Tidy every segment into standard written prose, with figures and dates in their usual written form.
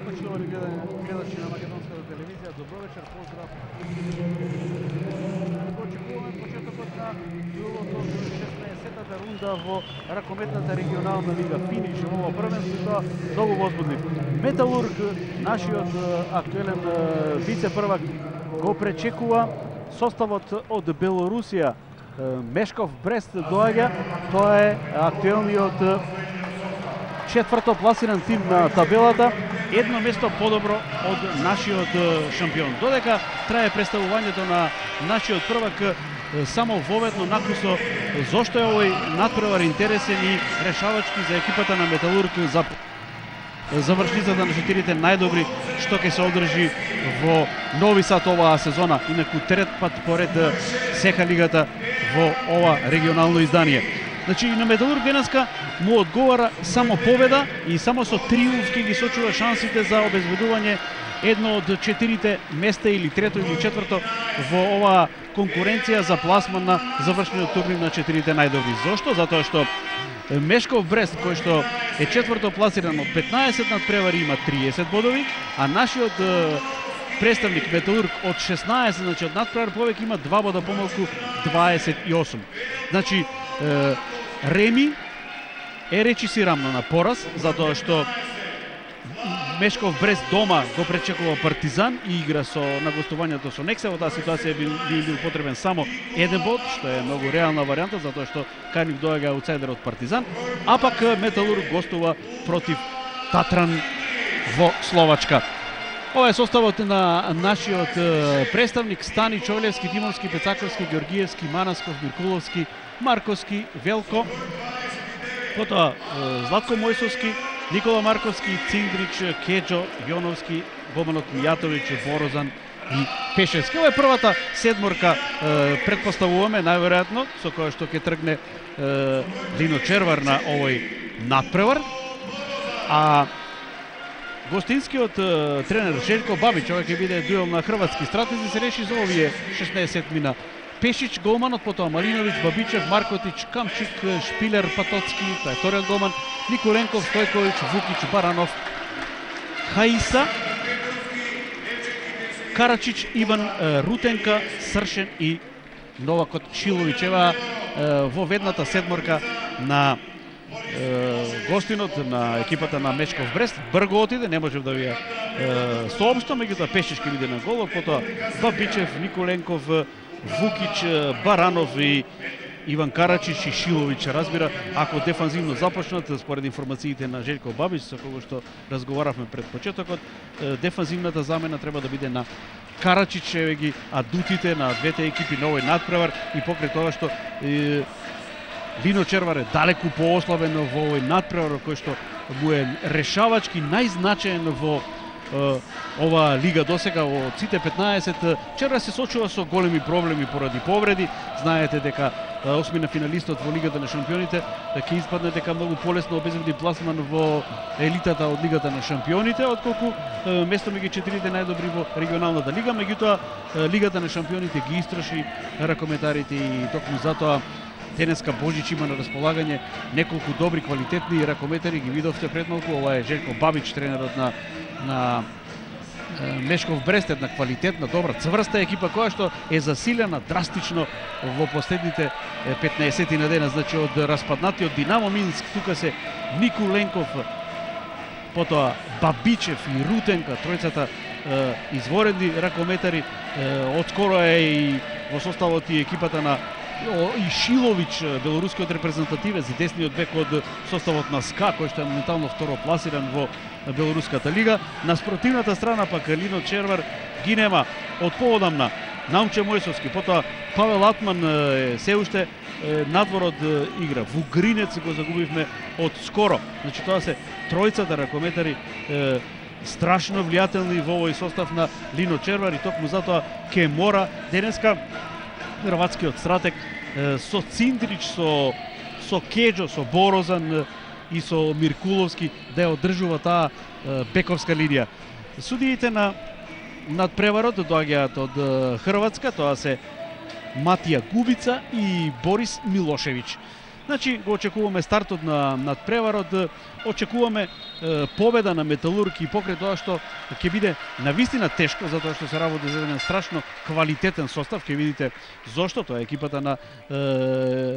Почитувани гледачи на македонската телевизија, добро вечер, поздрав. Очекуваме почетокот на другото 16-та рунда во ракометната регионална лига. Финиш во првенството, многу возбудлив. Металург, нашиот актуелен вице-првак, го пречекува составот од Белорусија. Мешков Брест доаѓа, тоа е актуелниот четврто пласиран тим на табелата, едно место подобро од нашиот шампион. Додека трае представувањето на нашиот првак, само воветно накусо зошто е овој натпревар интересен и решавачки за екипата на Металург за завршницата на 4 најдобри што ќе се одржи во Нови Сад оваа сезона. Инаку трет пат поред сека лигата во ова регионално издание. Значи на Металург денеска му одговара само победа и само со триумф ќе ги сочува шансите за обезбедување едно од 4 места или трето или четврто во оваа конкуренција за пласман на завршниот турнир на 4 најдобри. Зошто? Затоа што Мешков Брест, кој што е четврто пласиран од 15 надпревари, има 30 бодови, а нашиот представник Металург од 16, значи од надпревар повеќе, има 2 бода помалку, 28. Значи Реми е речиси рамно на пораз, затоа што Мешков Брест дома го пречекува Партизан и игра на гостувањето со Нексе. Во таа ситуација би бил потребен само 1 бод, што е многу реална варијанта, затоа што кај нив доаѓа аутсайдер од Партизан, а пак Металург гостува против Татран во Словачка. Ова е составот на нашиот представник: Стани, Човлевски, Тимовски, Пецаковски, Георгиевски, Манасков, Миркуловски, Марковски, Велко, потоа Златко Мојсовски, Никола Марковски, Циндрич, Кеджо, Јоновски, Боманот Мијатовиќ, Борозан и Пешевски. Ова е првата седморка, предпоставуваме најверојатно, со која што ќе тргне Лино Червар на овој надпревар. А гостинскиот тренер Желко Бабич, ова ќе биде дуел на хрватски стратези, се реши за овие 16 мина. Пешич, голманот, потоа Малиновиќ, Бабичев, Маркотич, Камчик, Шпилер, Патоцки, тоа е вториот голман, Николенков, Стојковиќ, Вукич, Баранов, Хаиса, Карачич, Иван, Рутенка, Сршен и Новакот Шиловиќ. Ева во ведната седморка на гостинот на екипата на Мешков Брест. Брго отиде, не можев да ви ја соопштам, меѓутоа Пешич ќе биде на голов, потоа Бабичев, Николенков, Вукич, Баранов и Иван Карачич и Шиловиќ. Разбира, ако дефанзивно започнат, според информациите на Желко Бабич, со кого што разговаравме пред почетокот, дефанзивната замена треба да биде на Карачич, еве ги адутите на двете екипи на овој надпревар, и покрај тоа што Лино Червар е далеку поослабен во овој надпревар, кој што му е решавачки најзначаен во ова лига досега. Од сите 15 Червар се сочува со големи проблеми поради повреди. Знаете дека осмина финалистот во Лигата на шампионите ќе испадне дека многу полесно обезбеди пласман во елитата од Лигата на шампионите, отколку место меѓу 4 најдобри во регионалната лига. Меѓутоа Лигата на шампионите ги истроши ракометарите и токму затоа денеска Божич има на располагање неколку добри, квалитетни ракометари. Ги видовте пред малку. Ова е Желко Бабич, тренерот на Мешков Брест, една квалитетна, добра, цврста екипа која што е засилена драстично во последните 15 на дена. Значи од распаднатиот Динамо Минск, тука се Николенков, потоа Бабичев и Рутенка, тројцата изворени ракометари. Отскоро е и во составот и екипата на и Шиловиќ, белорускиот репрезентативец, десниот бек од составот на СКА, кој што е моментално второ пласиран во белоруската лига. На спротивната страна пак Лино Червар ги нема од поодамна Наумче Мојсовски, потоа Павел Атман се уште надвор од игра. Вугринец го загубивме од скоро. Значи тоа се тројцата ракометари страшно влијателни во овој состав на Лино Червар, и токму затоа ќе мора денеска хрватскиот стратег со Циндрич, со Кеджо, со Борозан и со Миркуловски да ја одржува таа бековска линија. Судиите на надпреварот доаѓаат од Хрватска, тоа се Матија Губица и Борис Милошевиќ. Значи го очекуваме стартот на надпреварот, очекуваме победа на Металург и покрај тоа што ќе биде навистина тешко, затоа што се работи за еден страшно квалитетен состав. Ќе видите зошто. Тоа е екипата на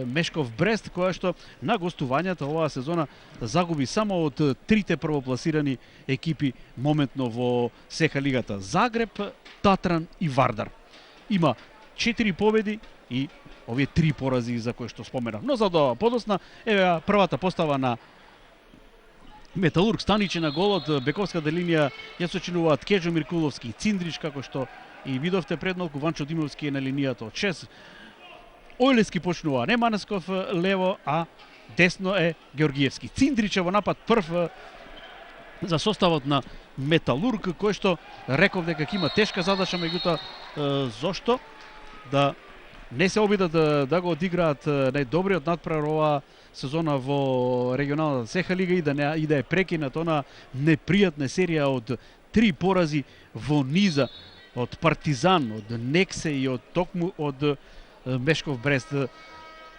Мешков Брест, која што на гостувањата оваа сезона загуби само од трите првопласирани екипи моментно во СХ лигата: Загреб, Татран и Вардар. Има 4 победи и овие 3 порази за кои што споменав. Но за да подосна, еве првата постава на Металург. Станиче на голот, бековската линија ја сочинуваат Кеџо Миркуловски и Циндрич, како што и видовте пред малку. Ванчо Димовски е на линијата од 6. Ојлески почнува Неманесков лево, а десно е Георгиевски. Циндрич е во напад прв за составот на Металург, кој што реков дека ќе има тешка задача, меѓутоа зошто да не се обидат да го одиграат најдобриот надпревар оваа сезона во регионалната СХ лига и да е прекинат она непријатна серија од 3 порази во низа од Партизан, од Нексе и од токму од Мешков Брест,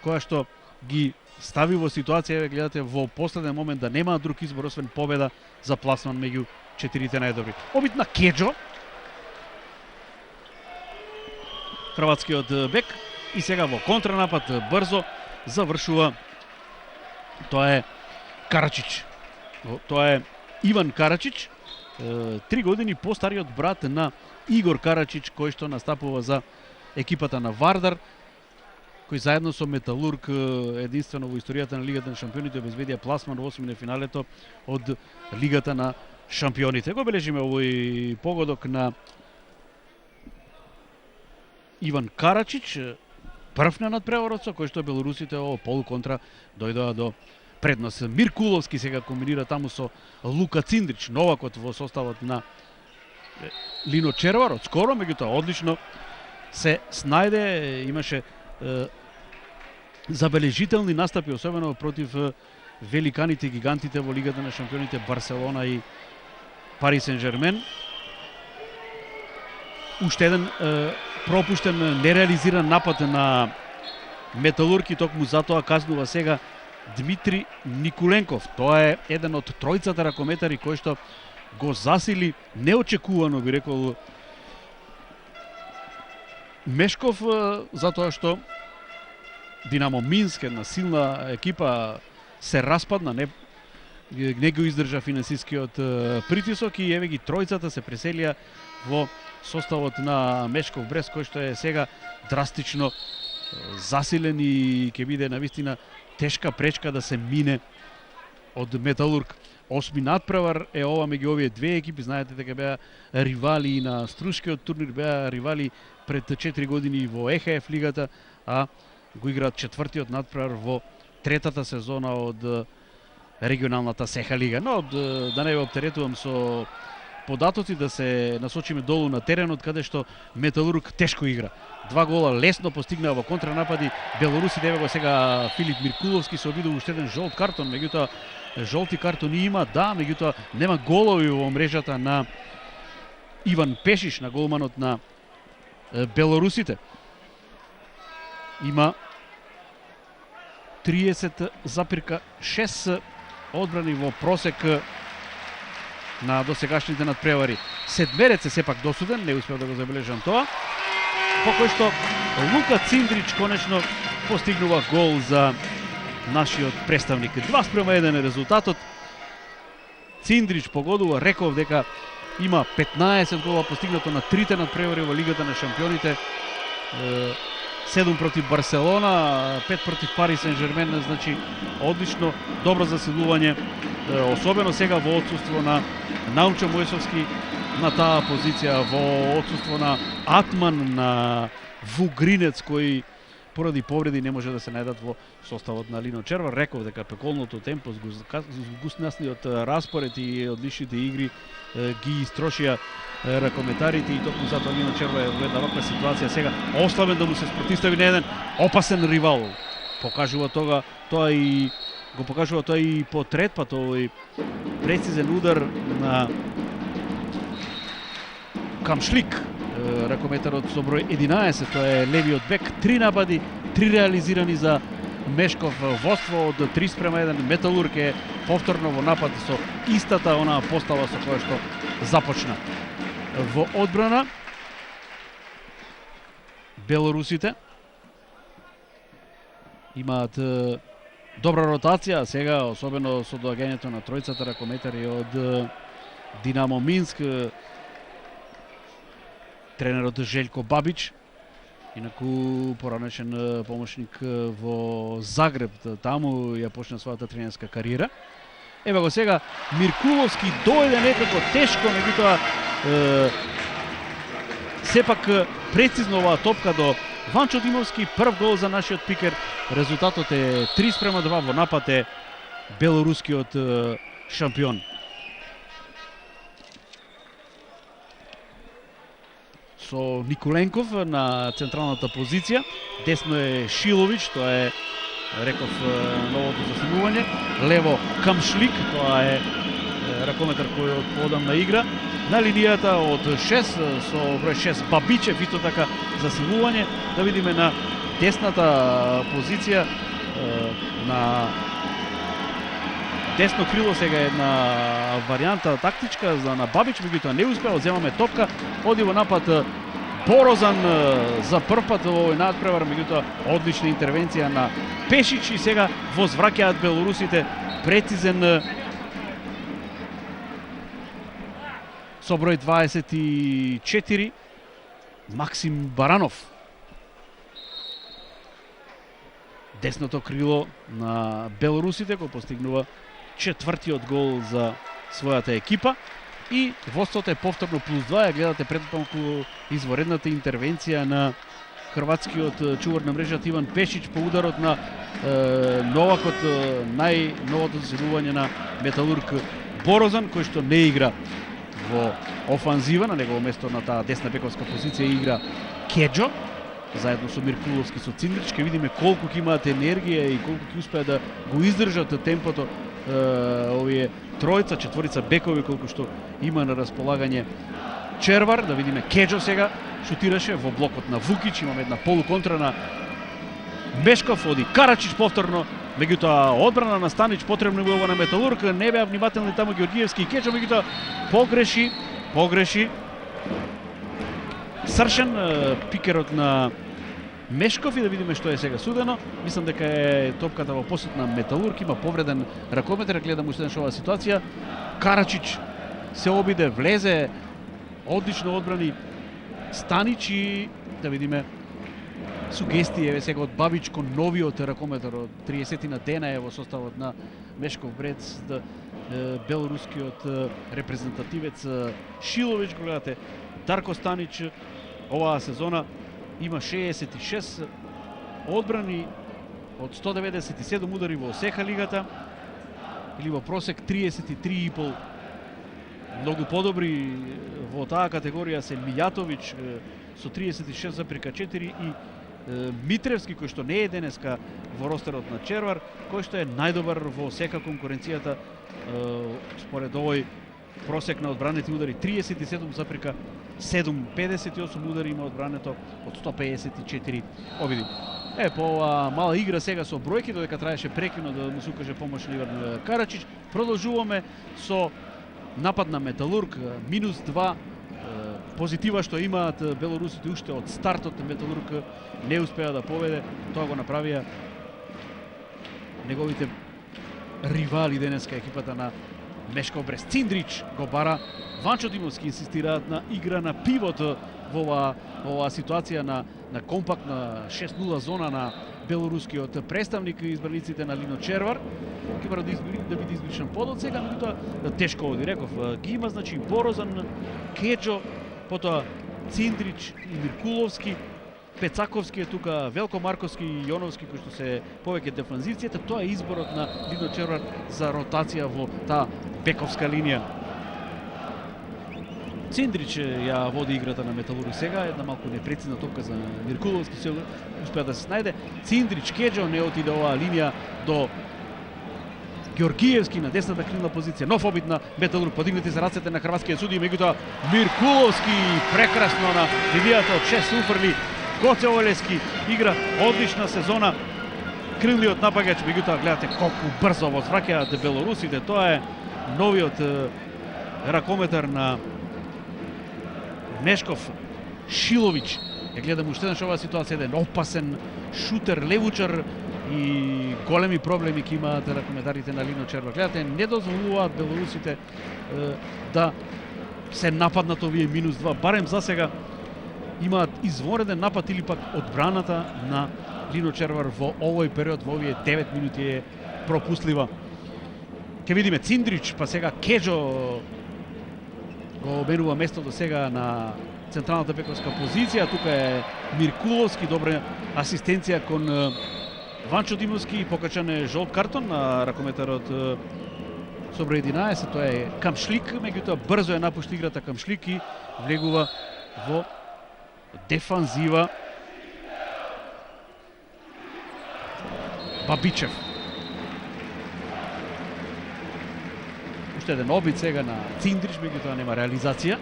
која што ги стави во ситуација, гледате, во последен момент да нема друг избор освен победа за пласман меѓу 4 најдобри. Обид на Кеџо, хрватскиот бек, и сега во контранапад брзо завршува. Тоа е Карачич. Тоа е Иван Карачич, 3 години постариот брат на Игор Карачич, кој што настапува за екипата на Вардар, кој заедно со Металург единствено во историјата на Лигата на шампионите обезбедија пласман во осмина финалето од Лигата на шампионите. Го бележиме овој погодок на Иван Карачич, прв на надпреварот, со кој што белорусите во полуконтра дојдоа до предност. Миркуловски сега комбинира таму со Лука Циндрич, новакот во составот на Лино Червар. Од скоро, меѓутоа, одлично се снајде, имаше забележителни настапи, особено против великаните, гигантите во Лигата на шампионите Барселона и Пари Сен-Жермен. Уште еден пропуштен, нереализиран напад на Металург и токму затоа казнува сега Дмитри Николенков. Тоа е еден од тројцата ракометари кој што го засили неочекувано, би рекол, Мешков, затоа што Динамо Минск, една силна екипа, се распадна, не го издржа финансискиот притисок и еве ги тројцата се преселија во составот на Мешков Брест, кој што е сега драстично засилен и ќе биде навистина тешка пречка да се мине од Металург. Осми надпревар е ова меѓу овие две екипи. Знаете дека беа ривали на струшкиот турнир, беа ривали пред 4 години во ЕХФ лигата, а го играат четвртиот надпревар во третата сезона од регионалната СХ лига. Но да не ве оптеретувам со податоци, да се насочиме долу на теренот, каде што Металург тешко игра. 2 гола лесно постигнаа во контранапади белорусите. Еве го сега Филип Миркуловски се обидува уште еден жолт картон, меѓутоа жолти картони има, да, меѓутоа нема голови во мрежата на Иван Пешиш, на голманот на белорусите. Има 30,6 одбрани во просек на досегашните надпревари. Седмерец е сепак досуден, не успеав да го забележам тоа. По кој што Лука Циндрич конечно постигнува гол за нашиот представник. 2:1 е резултатот. Циндрич погодува, реков дека има 15 гола постигнато на трите надпревари во Лигата на шампионите. 7 против Барселона, 5 против Пари Сен-Жермен, значи одлично, добро засилување, особено сега во отсуство на Наумчо Мојсовски на таа позиција, во отсуство на Атман, на Вугринец, кои поради повреди не може да се најдат во составот на Лино Червар. Реков дека пеколното темпо, згуснасниот распоред и одличните игри ги истрошија ракометарите и токму затоа Лино Червар е во една ваква ситуација сега ослабен да му се спротистави на еден опасен ривал. Покажува тоа и го покажува тоа и по трет пат овој прецизен удар на Камшлик, ракометарот со број 11, тоа е левиот бек. 3 напади, 3 реализирани за Мешков водство од 3:1. Металург е повторно во напад со истата онаа постава со која што започна. Во одбрана белорусите имаат добра ротација сега, особено со доаѓањето на тројцата ракометари од Динамо Минск. Тренерот Желко Бабич, инаку поранешен помошник во Загреб, таму ја почна својата тренерска кариера. Ева го сега Миркуловски дојде некако тешко, меѓутоа сепак прецизно оваа топка до Ванчо Димовски. Прв гол за нашиот пикер. Резултатот е 3:2. Во напад е белорускиот шампион. Со Николенков на централната позиција. Десно е Шилович, тоа е, реков, новото заснимување. Лево Камшлик, тоа е ракометар кој од поодамна игра. На линијата од 6 со број 6 Бабичев, исто така заснимување. Да видиме на десната позиција на десно крило сега една варијанта тактичка за на Бабич, меѓутоа не успеа, земаме топка, оди во напад Борозан за прв пат во овој надпревар, меѓутоа одлична интервенција на Пешич и сега возвраќаат белорусите прецизен со број 24 Максим Баранов. Десното крило на белорусите кој постигнува четвртиот гол за својата екипа и водството е повторно +2. Ја гледате пред малку изворедната интервенција на хрватскиот чувар на мрежата Иван Пешич по ударот на новакот, најновото заседување на Металург Борозан, кој што не игра во офанзива. На негово место на таа десна бековска позиција игра Кеджо заедно со Миркуловски, со Циндрич. Ке видиме колку ќе имаат енергија и колку ќе успеат да го издржат темпото овие тројца, четворица бекови, колку што има на располагање Червар. Да видиме Кеджо сега шутираше во блокот на Вукич. Имаме една полуконтра на Мешков, оди Карачич повторно, меѓутоа одбрана на Станич потребно во на Металург. Не беа внимателни таму Георгиевски и Кеджо, меѓутоа погреши Сршен пикерот на Мешков. И да видиме што е сега судено. Мислам дека е топката во посет на Металург, има повреден ракометар. Гледам уште оваа ситуација. Карачич се обиде, влезе, одлично одбрани Станич и да видиме сугестија еве сега од Бабич кон новиот ракометар од 30 дена е во составот на Мешков Брец, белорускиот репрезентативец Шилович. Го гледате Дарко Станич оваа сезона има 66 одбрани од 197 удари во сека лигата, или во просек 33,5. Многу подобри во таа категорија се Мијатович со 36,4 и Митревски, кој што не е денеска во ростерот на Червар, кој што е најдобар во сека конкуренцијата според овој просек на одбраните удари 37,7, 58 удари има одбрането од 154 обиди. По оваа мала игра сега со бројки, додека траеше прекино да му се укаже помош на Иван Карачич. Продолжуваме со напад на Металург, -2. Позитива што имаат белорусите уште од стартот. Металург не успеа да поведе, тоа го направија неговите ривали денеска, екипата на Мешков Брест. Циндрич го бара, Ванчо Димовски инсистираат на игра на пивот во оваа ситуација на компактна 6-0 зона на белорускиот представник. Избраниците на Лино Червар ќе мора да биде избришан подот сега, меѓутоа тешко оди, реков, ги има, значи Борозан, Кеджо, потоа Циндрич и Миркуловски, Пецаковски е тука, Велко Марковски и Јоновски, кои што се повеќе дефанзивцијата. Тоа е изборот на Лино Червар за ротација во таа бековска линија. Циндрич ја води играта на Металург сега, една малку непрецизна топка за Миркуловски, се успеа да се снајде. Циндрич, Кеджо не отиде оваа линија до Георгиевски на десната крилна позиција. Нов обид на Металург, подигнати за рацете на хрватскиот судија, меѓутоа Миркуловски прекрасно на линијата од 6 уфрли. Гоце Олески игра одлична сезона крилниот напагач, меѓутоа гледате колку брзо возвраќаат белорусите. Тоа е новиот ракометар на Мешков. Шилович. Ја гледам уште еднаш оваа ситуација, еден опасен шутер, левучар и големи проблеми ќе имаат ракометарите на Лино Червар. Гледате, не дозволуваат белорусите да се нападнат овие -2, барем за сега имаат извореден напад или пак одбраната на Лино Червар во овој период, во овие 9 минути е пропуслива. Ке видиме Циндрич, па сега Кеджо го обменува место до сега на централната бековска позиција. Тука е Миркуловски, добра асистенција кон Ванчо Димовски, покачан е жолт картон на ракометарот со број 11, тоа е Камшлик, меѓутоа брзо е напушти играта Камшлик и влегува во дефанзива. Бабичев. Уште еден обид сега на Циндрич, меѓутоа нема реализација.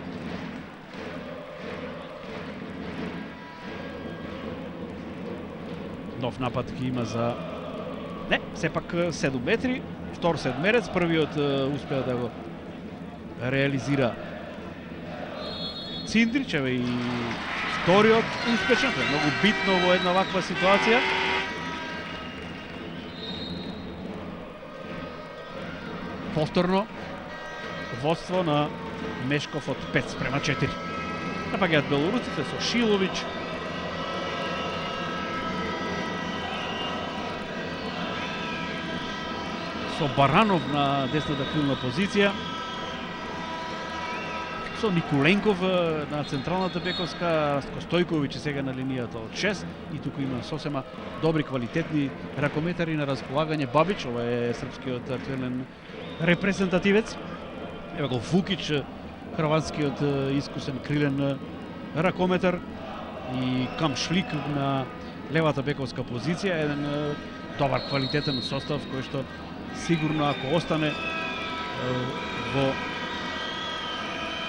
Нов напад ќе има за... Не, сепак 7 метри. Втор седмерец, првиот успеа да го реализира Циндрич, еве и вториот успешен. Тоа е многу битно во една ваква ситуација. Повторно водство на Мешков од 5:4. Напаѓаат белорусите со Шилович. Со Баранов на десната крилна позиција. Со Николенков на централната бековска, Растко Стојковиќ сега на линијата од 6 и туку има сосема добри квалитетни ракометари на располагање. Бабич, ова е српскиот актуелен репрезентативец. Ева го Вукич, хрватскиот искусен крилен ракометар, и Камшлик на левата бековска позиција, еден добар квалитетен состав кој што сигурно ако остане во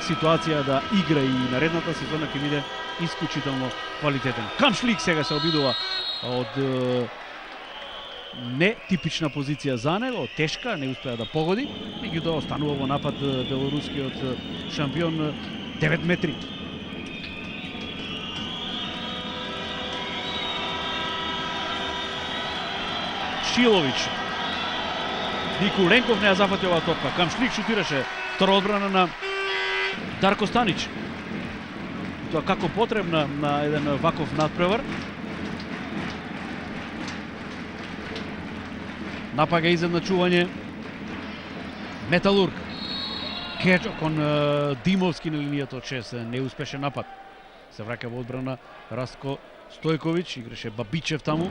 ситуација да игра и наредната сезона ќе биде исклучително квалитетен. Камшлик сега се обидува од нетипична позиција за него, тешка, не успеа да погоди, меѓутоа останува во напад белорускиот шампион 9 метри. Шилович. Николенков не ја зафати оваа топка. Камшлик шутираше втора одбрана на Дарко Станич. Тоа како потребна на еден ваков надпревар. Напага изедначување Металург. Кеджо кон Димовски на линијата од 6, неуспешен напад. Се враќа во одбрана Растко Стојковиќ, играше Бабичев таму.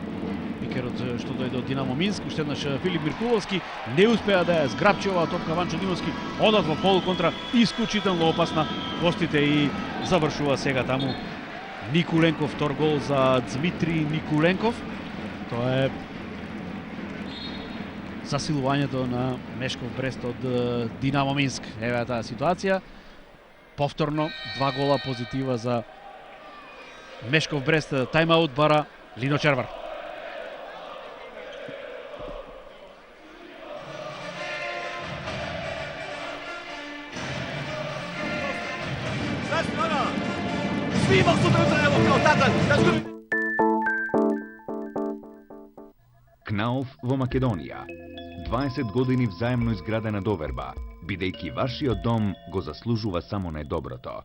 Пикерот што дојде од Динамо Минск, уште еднаш Филип Миркуловски, не успеа да ја зграбчи оваа топка Ванчо Димовски, одат во полуконтра, исклучително опасна гостите и завршува сега таму Николенков, втор гол за Дмитрий Николенков. Тоа е засилувањето на Мешков Брест од Динамо Минск. Еве таа ситуација. Повторно 2 гола позитива за Мешков Брест. Тајмаут бара Лино Червар. Кнауф во Македонија. 20 години взаемно изградена доверба, бидејќи вашиот дом го заслужува само најдоброто.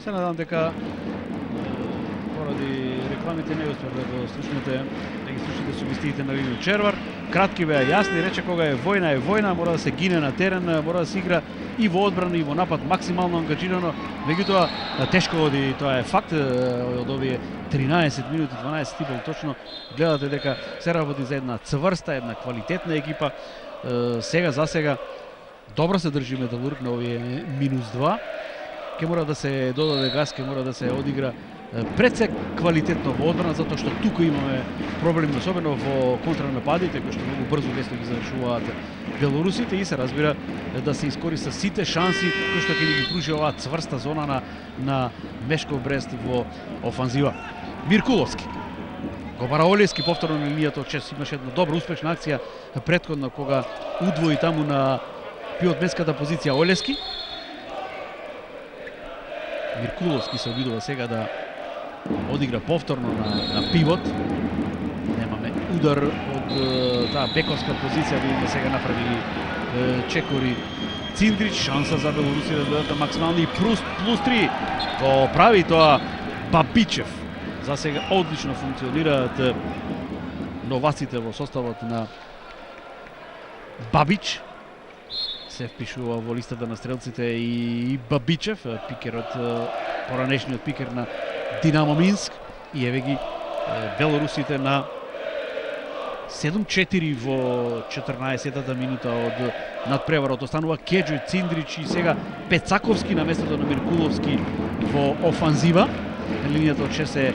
Се надам дека поради рекламите не успеа да ги слушнете сугестиите на Лилио Червар. Кратки беа јасни, рече кога е војна, мора да се гине на терен, мора да се игра и во одбрана и во напад максимално ангажирано. Меѓутоа тешко оди, тоа е факт, од овие 13 минути, 12 и пол точно гледате дека се работи за една цврста, една квалитетна екипа. За сега добро се држи Металург на овие -2. Ке мора да се додаде газ, ке мора да се одигра пред се квалитетно во одбрана, затоа што тука имаме проблеми, особено во контранападите, кои што многу брзо лесно ги завршуваат белорусите, и се разбира да се искористат сите шанси кои што ќе ни ги пружи оваа цврста зона на Мешков Брест во офанзива. Миркуловски го бара Олевски повторно на линијата од 6, имаше една добра успешна акција претходно кога удвои таму на пиотметската позиција Олевски. Миркуловски се обидува сега да одигра повторно на пивот. Немаме удар од таа бековска позиција, видиме сега направи чекори Циндрич, шанса за белорусите да додадат максимални плюс 3. Го прави тоа Бабичев. За сега одлично функционираат новаците во составот на Бабич. Се впишува во листата на стрелците и Бабичев, пикерот, поранешниот пикер на Динамо Минск, и еве ги белорусите на 7-4 во 14-тата минута од надпреварот. Останува Кеджо, Циндрич и сега Пецаковски на местото на Миркуловски во офанзива. На линијата од 6 е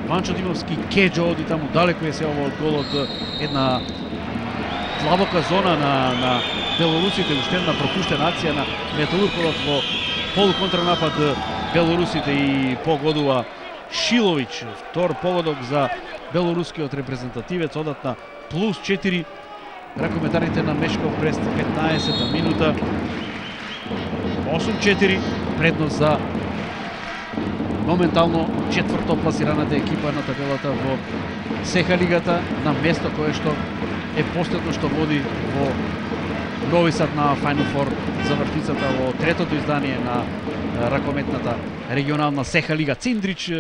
Ванчо Димовски, Кеджо оди таму далеко е се ова од голот, една длабока зона на белорусите, уште една пропуштена акција на Металург во полуконтранапад белорусите и погодува Шилович. Втор погодок за белорускиот репрезентативец, одат на плюс 4 ракометарите на Мешков Брест, 15-та минута. 8-4 предност за моментално четврто пласираната екипа на табелата во СЕХА лигата, на место кое што е последно што води во Нови Сад на Final Four за вртицата во третото издание на ракометната регионална СЕХА лига. Циндрич,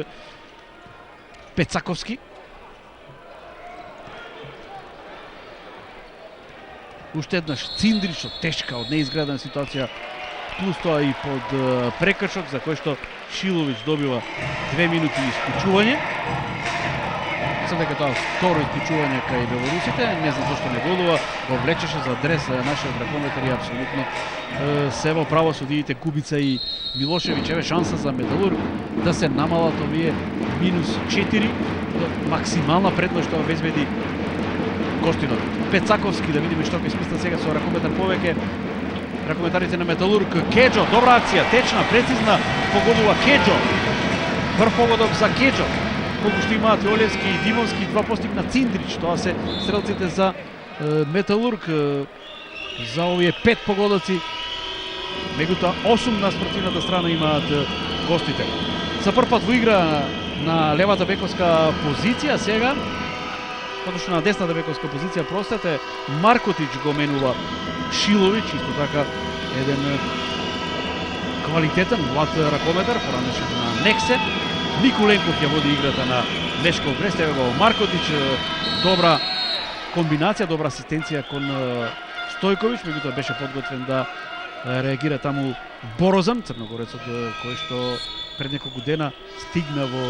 Пецаковски. Уште еднаш Циндрич од тешка, од неизградена ситуација, плюс тоа и под прекршок за кој што Шилович добива 2 минути исклучување. Мислам дека тоа второ исклучување кај белорусите, не знам зашто не годува, го влечеше за дрес нашиот ракометар и апсолутно се во право судиите Кубица и Милошевич. Еве шанса за Металург да се намалат овие -4 до максимална предност што обезбеди гостинот. Пецаковски, да видиме што ќе смисла сега со ракометар повеќе. Ракометарите на Металург. Кеджо, добра акција, течна, прецизна, погодува Кеджо. Прв погодок за Кеджо. Колку што имаат Олевски и Димовски, два постигна Циндрич. Тоа се стрелците за Металург за овие 5 погодоци. Меѓутоа 8 на спротивната страна имаат гостите. За прв пат во игра на левата бековска позиција сега, поточно на десната бековска позиција, простете, Маркотич го менува Шилович, исто така еден квалитетен млад ракометар, поранешен на Нексе. Николенков ја води играта на Мешков Брест, еве го Маркотич, добра комбинација, добра асистенција кон Стојковиќ, меѓутоа беше подготвен да реагира таму Борозан, црногорецот кој што пред неколку дена стигна во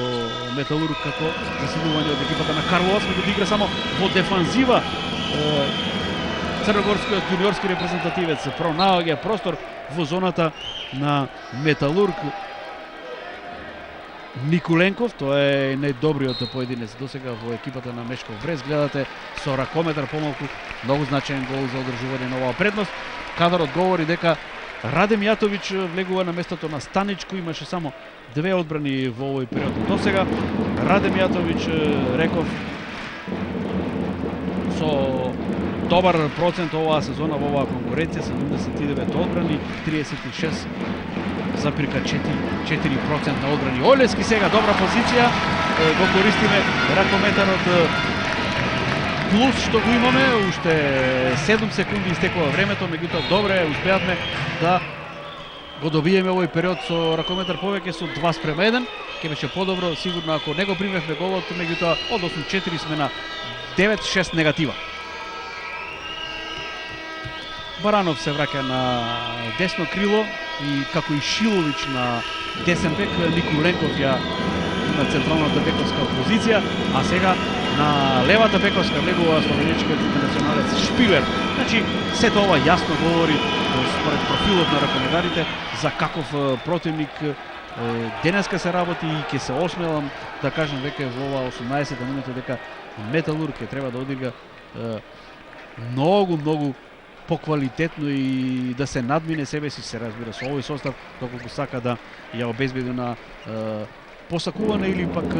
Металург како засилување од екипата на Карловац, меѓутоа игра само во дефанзива. Црногорскиот јуниорски репрезентативец пронаоѓа простор во зоната на Металург. Николенков, тоа е најдобриот поединец досега во екипата на Мешков Брест. Гледате со ракометар помалку, многу значаен гол за одржување на оваа предност. Кадарот говори дека Раде Мијатовиќ влегува на местото на Станичко, имаше само 2 одбрани во овој период досега. Раде Мијатовиќ, реков, со добар процент оваа сезона во оваа конкуренција, 79 одбрани, 36,4% на одбрани. Олевски сега добра позиција, го користиме ракометарот плюс што го имаме, уште 7 секунди истекува времето, меѓутоа добре успеавме да го добиеме овој период со ракометар повеќе со 2:1, ќе беше подобро сигурно ако не го примевме голот, меѓутоа од 8-4 сме на 9-6 негатива. Баранов се враќа на десно крило и како и Шилович на десен бек, Николенков ја на централната бековска позиција, а сега на левата бековска влегува словенечкиот интернационалец Шпилер. Значи, сето ова јасно говори според профилот на ракометарите за каков противник денеска се работи и ќе се осмелам да кажам веќе во ова 18-та минута дека Металург ќе треба да одига многу поквалитетно и да се надмине себе си, се разбира, со овој состав, доколку сака да ја обезбеди на посакувана или пак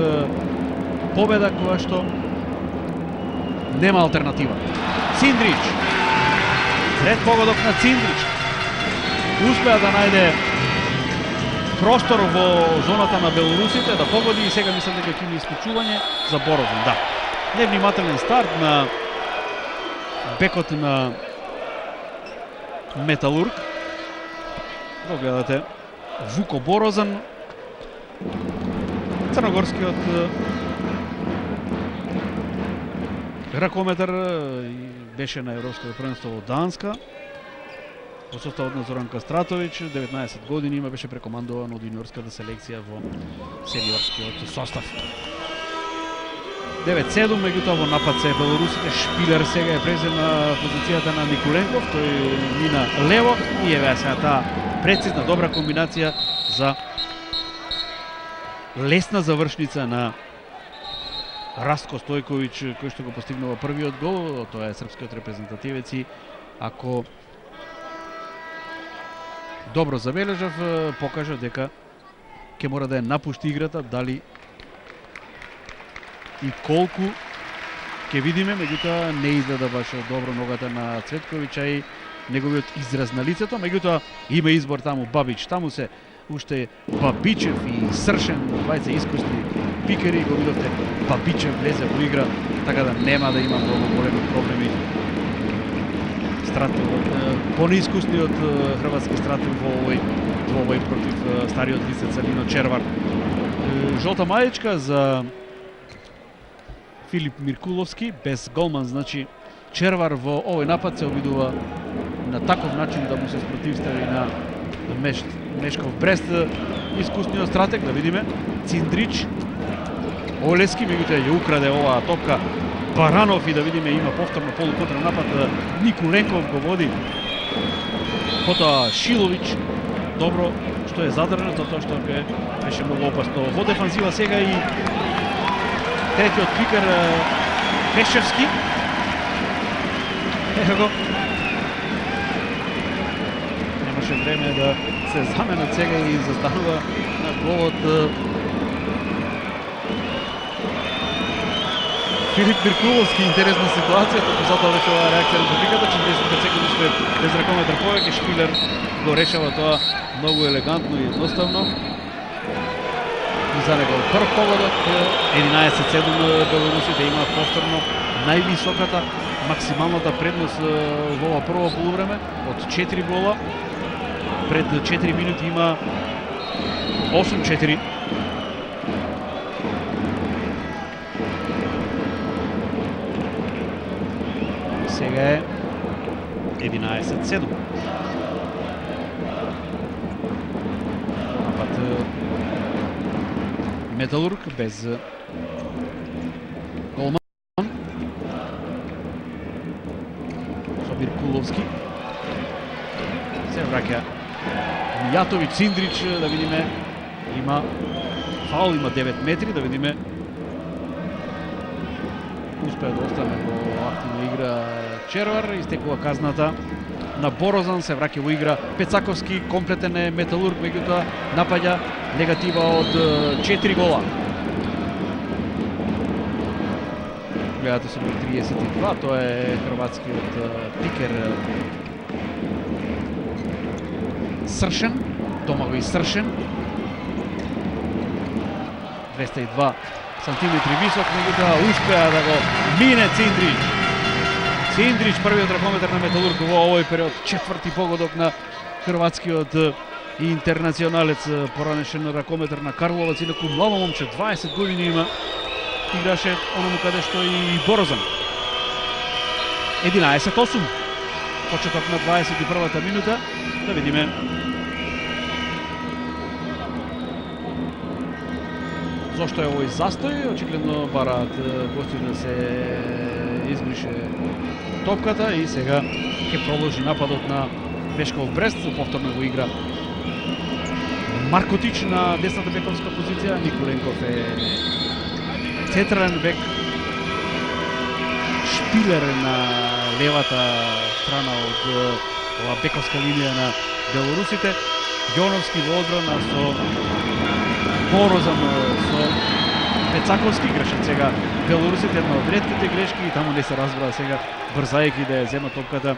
победа која што нема алтернатива. Циндрич, ред погодок на Циндрич, успеа да најде простор во зоната на белорусите, да погоди и сега мислам дека ќе има исклучување за Борозен. Да, невнимателен старт на бекот на Металург. Го гледате Вуко Борозан, црногорскиот ракометар, беше на Европското првенство во Данска. Во составот на Зоран Кастратовиќ, 19 години има, беше прекомандуван од јуниорската селекција во сениорскиот состав. 9-7, меѓутоа во напад се белорусите. Шпилер сега е презема позицијата на Николенков, тој мина лево и еве сега таа прецизна добра комбинација за лесна завршница на Растко Стојковиќ, кој што го постигнува првиот гол. Тоа е српскиот репрезентативец и ако добро забележав, покажа дека ќе мора да ја напушти играта, дали и колку ќе видиме, меѓутоа не изгледа баш добро ногата на Цветковиќ, а и неговиот израз на лицето, меѓутоа има избор таму Бабич, таму се уште Бабичев и Сршен, двајца искусни пикери, го видовте Бабичев влезе во игра, така да нема да има многу големи проблеми. Понеискусниот хрватски стратег во овој двобој против стариот лисец Лино Червар. Жолта мајичка за Филип Миркуловски, без голман, значи Червар во овој напад се обидува на таков начин да му се спротивстави на Мешков Брест, искусниот стратег, да видиме, Циндрич, Олески, меѓутоа ја украде оваа топка Баранов и да видиме има повторно полуконтранапад, Николенков го води, потоа Шилович, добро што е задржан, затоа што беше многу опасно во дефанзива сега и третиот пикер Пешевски. Ето го. Немаше време да се заменат сега и застанува на голот Филип Миркуловски. Интересна ситуација, како затоа беше оваа реакција на публиката, 45 секунди след без ракометар повеќе, Шпилер го решава тоа многу елегантно и едноставно. И за него прв погодок, 11-7 белорусите има повторно највисоката максималната предност во ова прво полувреме од 4 гола. Пред 4 минути има 8-4. Сега е 11-7. Напад Металург без голман. Собир Куловски. Се враќа Мијатовиќ, Циндрич, да видиме, има фаул, има 9 метри, да видиме. Успеа да остане во активна игра Червар, истекува казната на Борозан, се враќа во игра Пецаковски, комплетен е Металург, меѓутоа напаѓа негатива од 4 гола. Гледате со 32, тоа е хрватскиот пикер Сршен, Домагој Сршен. 202 сантиметри висок, меѓутоа успеа да го мине Циндрич. Циндрич, првиот ракометар на Металург во овој период, четврти погодок на хрватскиот и интернационалец, поранешен ракометар на Карловац, инаку младо момче, 20 години има, играше оному каде што и Борозан. 11-8. Почеток на 21-та минута. Да видиме. Зошто е овој застој? Очигледно бараат гостите да се избрише топката и сега ќе продолжи нападот на Мешков Брест. Повторно го игра Маркотич на десната бековска позиција. Николенков е централен бек. Шпилер на левата страна од ова бековска линија на белорусите. Јоновски во одбрана со Борозан со Пецаковски грешат сега белорусите, една од ретките грешки и таму не се разбра сега брзајќи да ја зема топката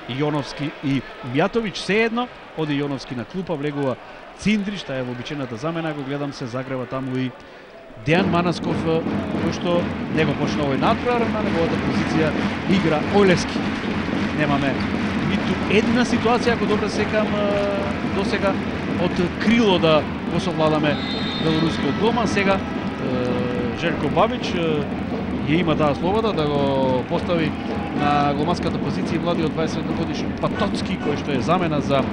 Јоновски и Мјатовиќ. Сеедно оди Јоновски на клупа, влегува Циндрич, таа е вообичаената замена, го гледам се загрева таму и Дејан Манасков, кој што не го почна овој надпревар, на неговата позиција игра Ојлевски. Немаме ниту една ситуација, ако добро секам до сега од крило да го совладаме белорускиот голман. Сега Желко Бабич ја има таа слобода да го постави на голманската позиција младиот 21 годишен Патоцки, кој што е замена за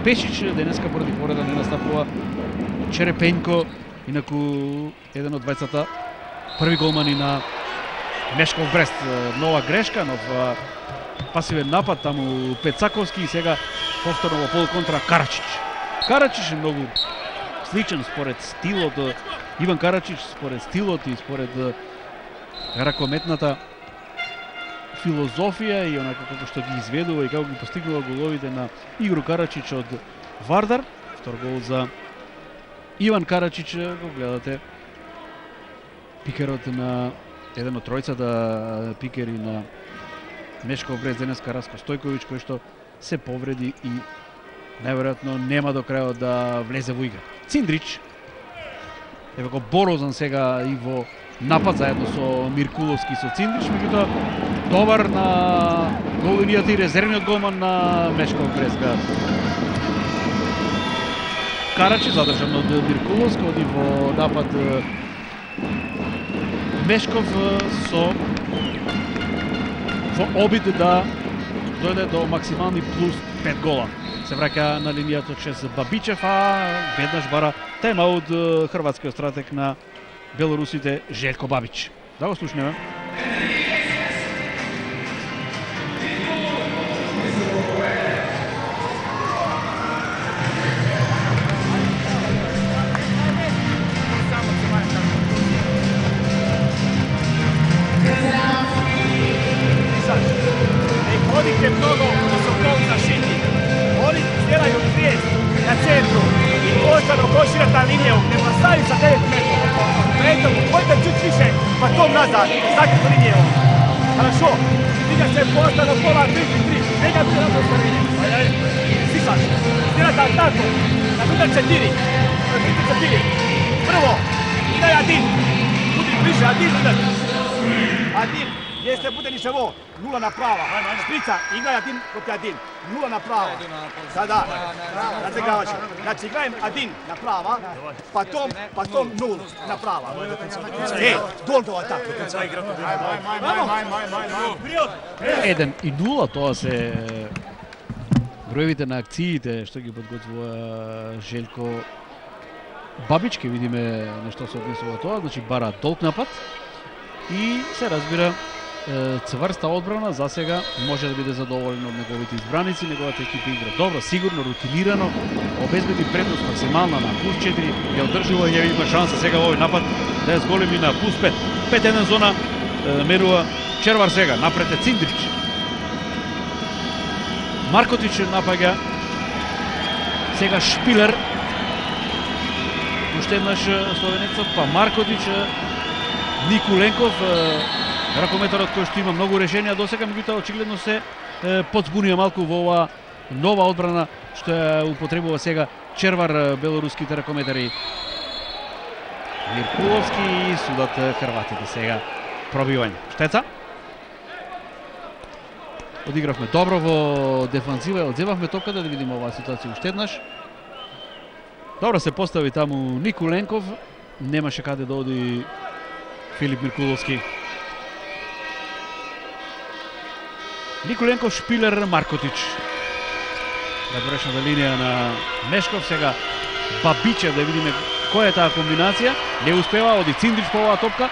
Пешич. Денеска поради повреда не настапува Черепенко, инаку еден од двајцата први голмани на Мешков Брест. Нова грешка, нов пасивен напад, таму Пецаковски и сега повторно во полуконтра Карачич. Карачич е многу сличен според стилот, Иван Карачич според стилот и според ракометната филозофија и онака како што ги изведува и како ги постигнува головите на Игор Карачич од Вардар. Втор гол за Иван Карачич, го гледате пикерот на еден од тројцата пикери на Мешков Брест денеска, Раско Стојковиќ, кој што се повреди и најверојатно нема до крајот да влезе во игра. Циндрич, еве го Борозан сега и во напад заедно со Миркуловски со Циндрич, меѓутоа добар на голинијата и резервниот голман на Мешков Брест. Карачи задржан од Миркуловски, оди во напад Мешков со во обид да дојде до максимални плюс 5 гола. Се враќа на линијата од 6 Бабичев, а веднаш бара тайм-аут хрватскиот стратег на белорусите Желко Бабич. Да го слушнеме. Vodite mnogo da se okoli zaštiti. Oni stjelaju svijest na centru i postano proširata liniju. Ne postavi sa 9 metara. Поэтому пойте чуть više, потом назад. Закрыта линия. Хорошо. Дига се постано пола 3-3. Нека се на поставление. Слышаш? Стjelata tako. Na udar 4. Na 3-4. Prvo. Играй один. Буди ближе. Один удар. Один. Если bude ничего, 0 направо. Шприца, играй 1 против 1. 0 направо. Да. Разыгрываешь. Значит, играем 1 направо, потом 0 направо. Долго вот так. 1-0, тоа се броевите на акциите што ги подготвува Желко Бабич. Ке видиме на што се однесува тоа. Значи, бара долг напад и се разбира цврста одбрана. За сега може да биде задоволен од неговите избраници. Неговата екипа игра добро, сигурно, рутинирано, обезбеди предност максимална на плюс 4, ја одржува и ја има шанса сега во овој напад да ја зголеми на плюс 5. 5-1 зона мерува Червар сега, напред е Циндрич. Маркотич напаѓа сега Шпилер. Уште еднаш словенецот, па Маркотич, Николенков, ракометарот кој што има многу решенија досега, меѓутоа очигледно се подзбунија малку во ова нова одбрана што ја употребува сега Червар, белоруските ракометари. Миркуловски и судат хрватите сега пробивање. Штеца. Одигравме добро во дефанзива, одземавме топката, да видиме оваа ситуација уште еднаш. Добро се постави таму Николенков, немаше каде да оди Филип Миркуловски. Николенков, Шпилер, Маркотич. На брешната линија на Мешков, сега Бабичев, да видиме која е таа комбинација. Не успева, оди Циндрич по оваа топка.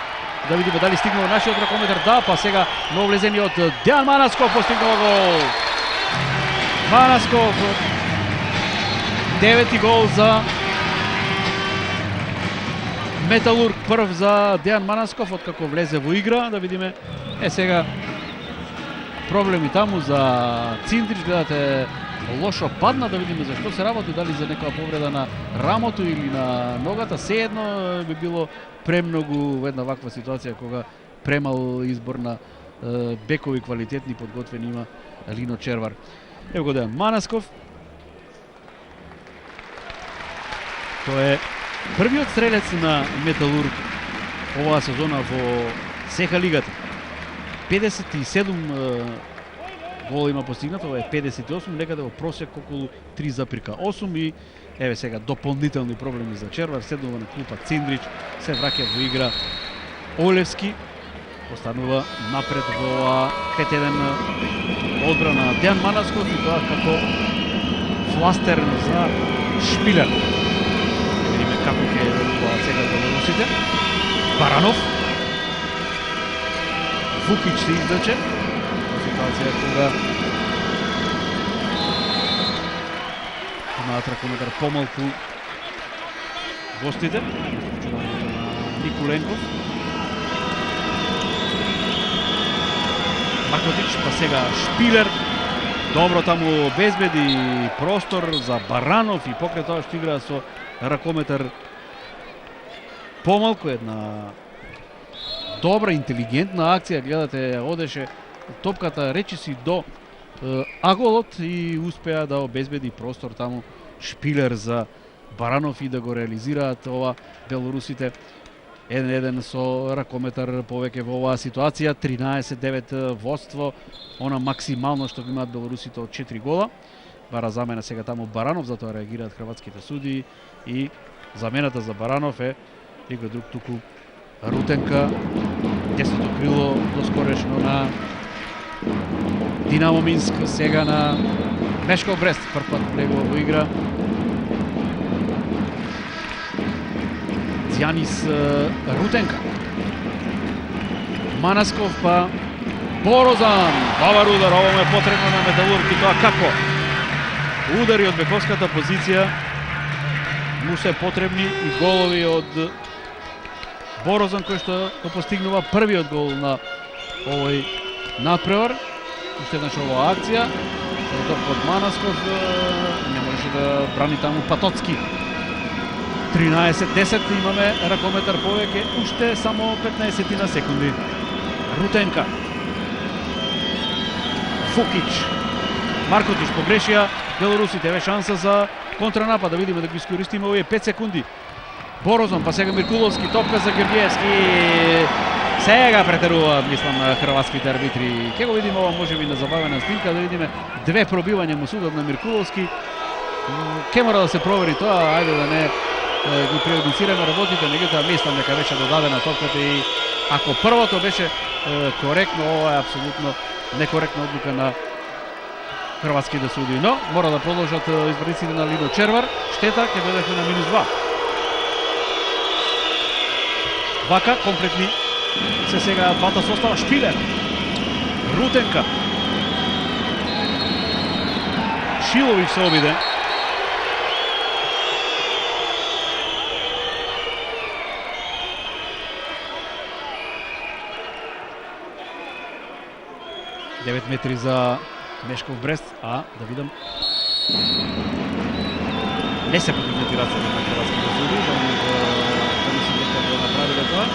Да видиме дали стигнува нашиот ракометар. Да, па сега нововлезениот Дејан Манасков постигнува гол. Манасков, 9-ти гол за Металург, прв за Дејан Манасков откако влезе во игра. Да видиме сега проблеми таму за Циндрич, гледате лошо падна, да видиме зашто се работи, дали за некоја повреда на рамото или на ногата, сеедно би било премногу во една ваква ситуација кога премал избор на бекови квалитетни подготвени има Лино Червар. Ево го Дејан Манасков. Тој е првиот стрелец на Металург оваа сезона во СХ лигата. 57 гол има постигнат, ова е 58, некаде во просек околу 3,8 и еве сега дополнителни проблеми за Червар, седнува на клупа Циндрич, се враќа во игра Олевски, останува напред во оваа 5-1 одбрана Дејан Манасков и тоа како фластер за Шпилер. Видиме како ќе делуваат сега белорусите. Баранов, Вукич се излече, ситуација кога имаат ракометар помалку гостите, на Николенков. Маркотич, па сега Шпилер, добро таму обезбеди простор за Баранов и покрај тоа што игра со ракометар помалку, една добра, интелигентна акција, гледате, одеше топката речиси до аголот и успеа да обезбеди простор таму Шпилер за Баранов и да го реализираат ова белорусите. 1-1 со ракометар повеќе во оваа ситуација, 13-9 водство, она максимално што го имаат белорусите од 4 гола. Бара замена сега таму Баранов, затоа реагираат хрватските судии и замената за Баранов е никој друг туку Рутенка, десното крило доскорешно на Динамо Минск, сега на Мешков Брест, прв пат влегува во игра. Янис Рутенка. Манасков па Борозан. Добар удар, ово му е потребно на Металург и тоа како? Удари од бековската позиција му се потребни и голови од Борозан кој што го постигнува првиот гол на овој надпревар. Уште еднаш оваа акција. Од Манасков не можеше да брани таму Патоцки. 13-10 имаме ракометар повеќе, уште само 15 на секунди. Рутенка. Фукич. Маркотич погрешија, белорусите еве шанса за контранапад, да видиме да ги искористиме овие 5 секунди. Борозон, па сега Миркуловски, топка за Георгиевски. Сега претеруваат, мислам, на хрватските арбитри. Ке го видиме ова можеби на забавена снимка, да видиме две пробивања му судат на Миркуловски. Ке мора да се провери тоа, ајде да не ги преодицираме работите, меѓутоа мислам дека беше додадена топката и ако првото беше коректно, ова е апсолутно некоректна одлука на хрватските судии. Но мора да продолжат избраниците на Лино Червар. Штета, ќе дојдеме на -2. Вака комплетни се сега двата состава. Шпилер, Рутенка, Шилович се обиде. Девет метри за Мешков Брест, а да видам не се подигнати рацете на хрватските судии, да мислим дека го направиле тоа.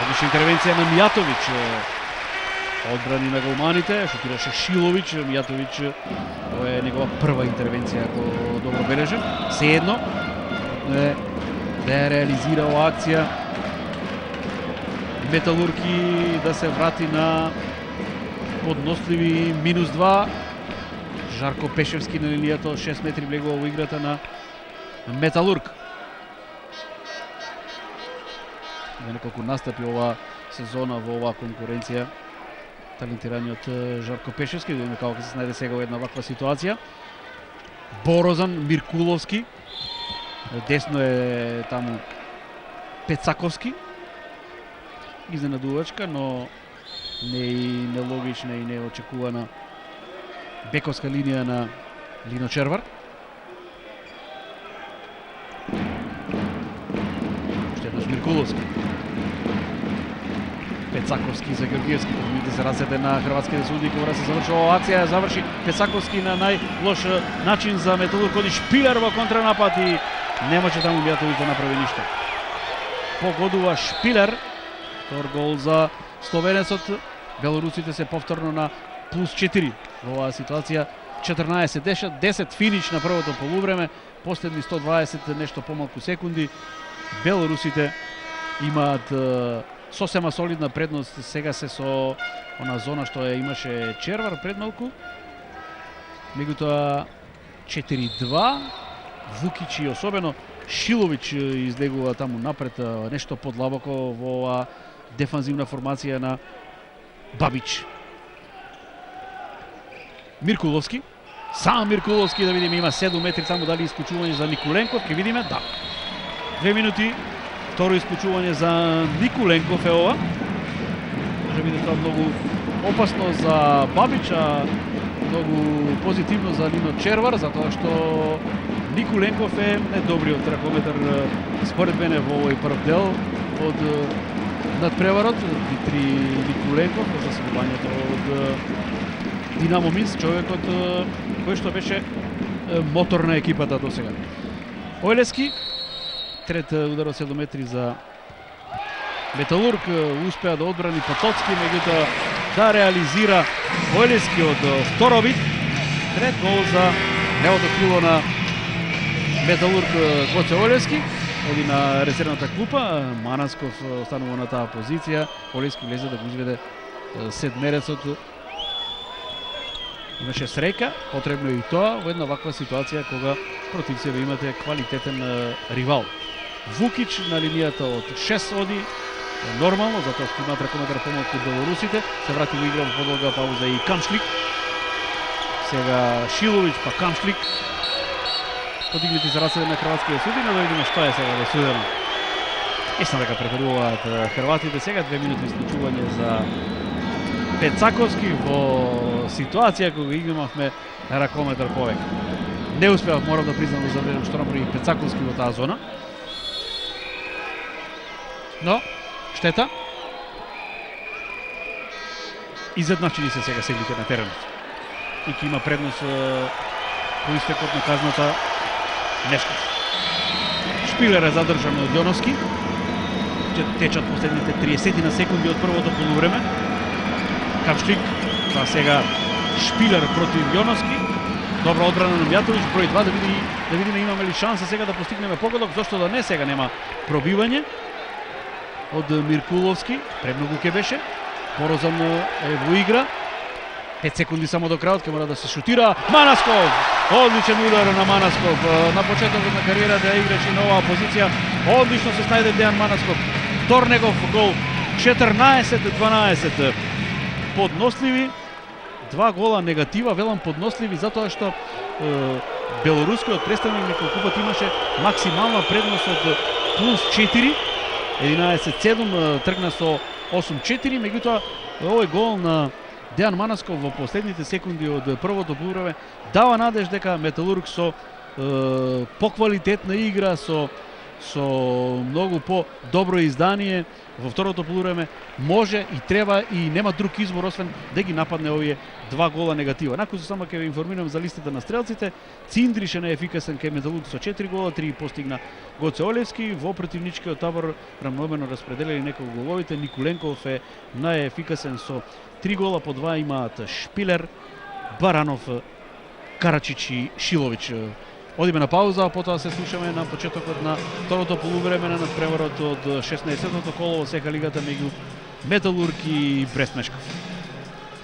Одлична интервенција на Мијатовиќ, одбрани на голманите, шутираше Шилович, Мијатовиќ, тоа е негова прва интервенција, ако добро бележам. Сеедно да ја реализира оваа акција Металурги да се врати на подносливи -2. Жарко Пешевски на линијата, 6 метри влегува во играта на Металург. Има неколку настапи ова сезона во оваа конкуренција. Талентираниот Жарко Пешевски, да видиме како ќе се снајде сега во една ваква ситуација. Борозан Миркуловски. Десно е таму Пецаковски. Изненадувачка, но не и нелогична и неочекувана бековска линија на Лино Червар. Уште еднаш Миркуловски. Пецаковски за Георгиевски, да се разседе на хрватските судии, кога се заврши оваа акција, заврши Пецаковски на најлош начин за Металург, коди Шпилер во контранапад и не може таму Мијатовиќ да направи ништо. Погодува Шпилер, втор гол за словенецот. Белорусите се повторно на плюс 4 во оваа ситуација. 14-10 финиш на првото полувреме, последни 120 нешто помалку секунди. Белорусите имаат сосема солидна предност, сега се со она зона што ја имаше Червар пред малку. Меѓутоа 4-2, Вукич и особено Шиловиќ излегува таму напред, нешто подлабоко во оваа дефанзивна формација на Бабич. Миркуловски, сам Миркуловски, да видиме, има 7 метри таму, дали исклучување за Николенков, ќе видиме, да. 2 минути, второ исклучување за Николенков е ова. Може биде тоа многу опасно за Бабич, а многу позитивно за Лино Червар, затоа што Николенков е најдобриот ракометар според мене во овој прв дел од надпреварот. Дмитри Николенков, за следувањето од Динамо Минск, човекот кој што беше мотор на екипата до сега. Олески, трет удар од 7 метри за Металург, успеа да одбрани Потоцки, меѓутоа да реализира Олески од второ вид. Трет гол за левото крило на Металург Гоце Олески. Оди на резервната клупа, Манасков останува на таа позиција, Олески влезе да го изведе седмерецот. Имаше среќа, потребно и тоа во една ваква ситуација кога против себе имате квалитетен ривал. Вукич на линијата од 6 оди, нормално, затоа што имаат ракометар помалку од белорусите, се врати во игра во подолга пауза и Камшлик. Сега Шиловиќ па Камшлик. Подигнати за раседе на хрватските суди, но да видиме што е сега досудено. Истина дека преферуваат хрватите сега, 2 минути исклучување за Пецаковски во ситуација кога имавме ракометар повеќе. Не успеав, морам да признам, да забележам што направи Пецаковски во таа зона. Но, штета. Изедначени се сега сеглите на теренот. И ке има предност по истекот на казната Нешков. Шпилер е задржан од Јоновски. Течат последните 30 на секунди од првото полувреме. Камшлик, па сега Шпилер против Јоновски. Добра одбрана на Мијатовиќ, број 2, да видиме имаме ли шанса сега да постигнеме погодок, зашто да не, сега нема пробивање од Миркуловски, премногу ке беше. Борозан е во игра. 5 секунди само до крајот, ке мора да се шутира. Манасков! Одличен удар на Манасков. На почетокот на кариерата играчи на оваа позиција. Одлично се снајде Дејан Манасков. Втор негов гол. 14-12. Подносливи. 2 гола негатива, велам подносливи, затоа што белорускиот представник неколку пат имаше максимална предност од плюс 4. 11-7, тргна со 8-4, меѓутоа овој гол на Дејан Манасков во последните секунди од првото полувреме дава надеж дека Металург со поквалитетна игра, со многу по-добро издание во второто полувреме може и треба и нема друг избор освен да ги нападне овие 2 гола негатива. Накој само ќе ве информирам за листата на стрелците. Циндришен е ефикасен кај Металург со 4 гола, 3 постигна Гоце Олевски. Во противничкиот табор рамномерно распределени неколку головите. Николенков е најефикасен со 3 гола, по 2 имаат Шпилер, Баранов, Карачич и Шиловиќ. Одиме на пауза, а потоа се слушаме на почетокот на второто полувреме на надпреварот од 16-тото коло во СК лигата меѓу Металург и Брест-Мешков.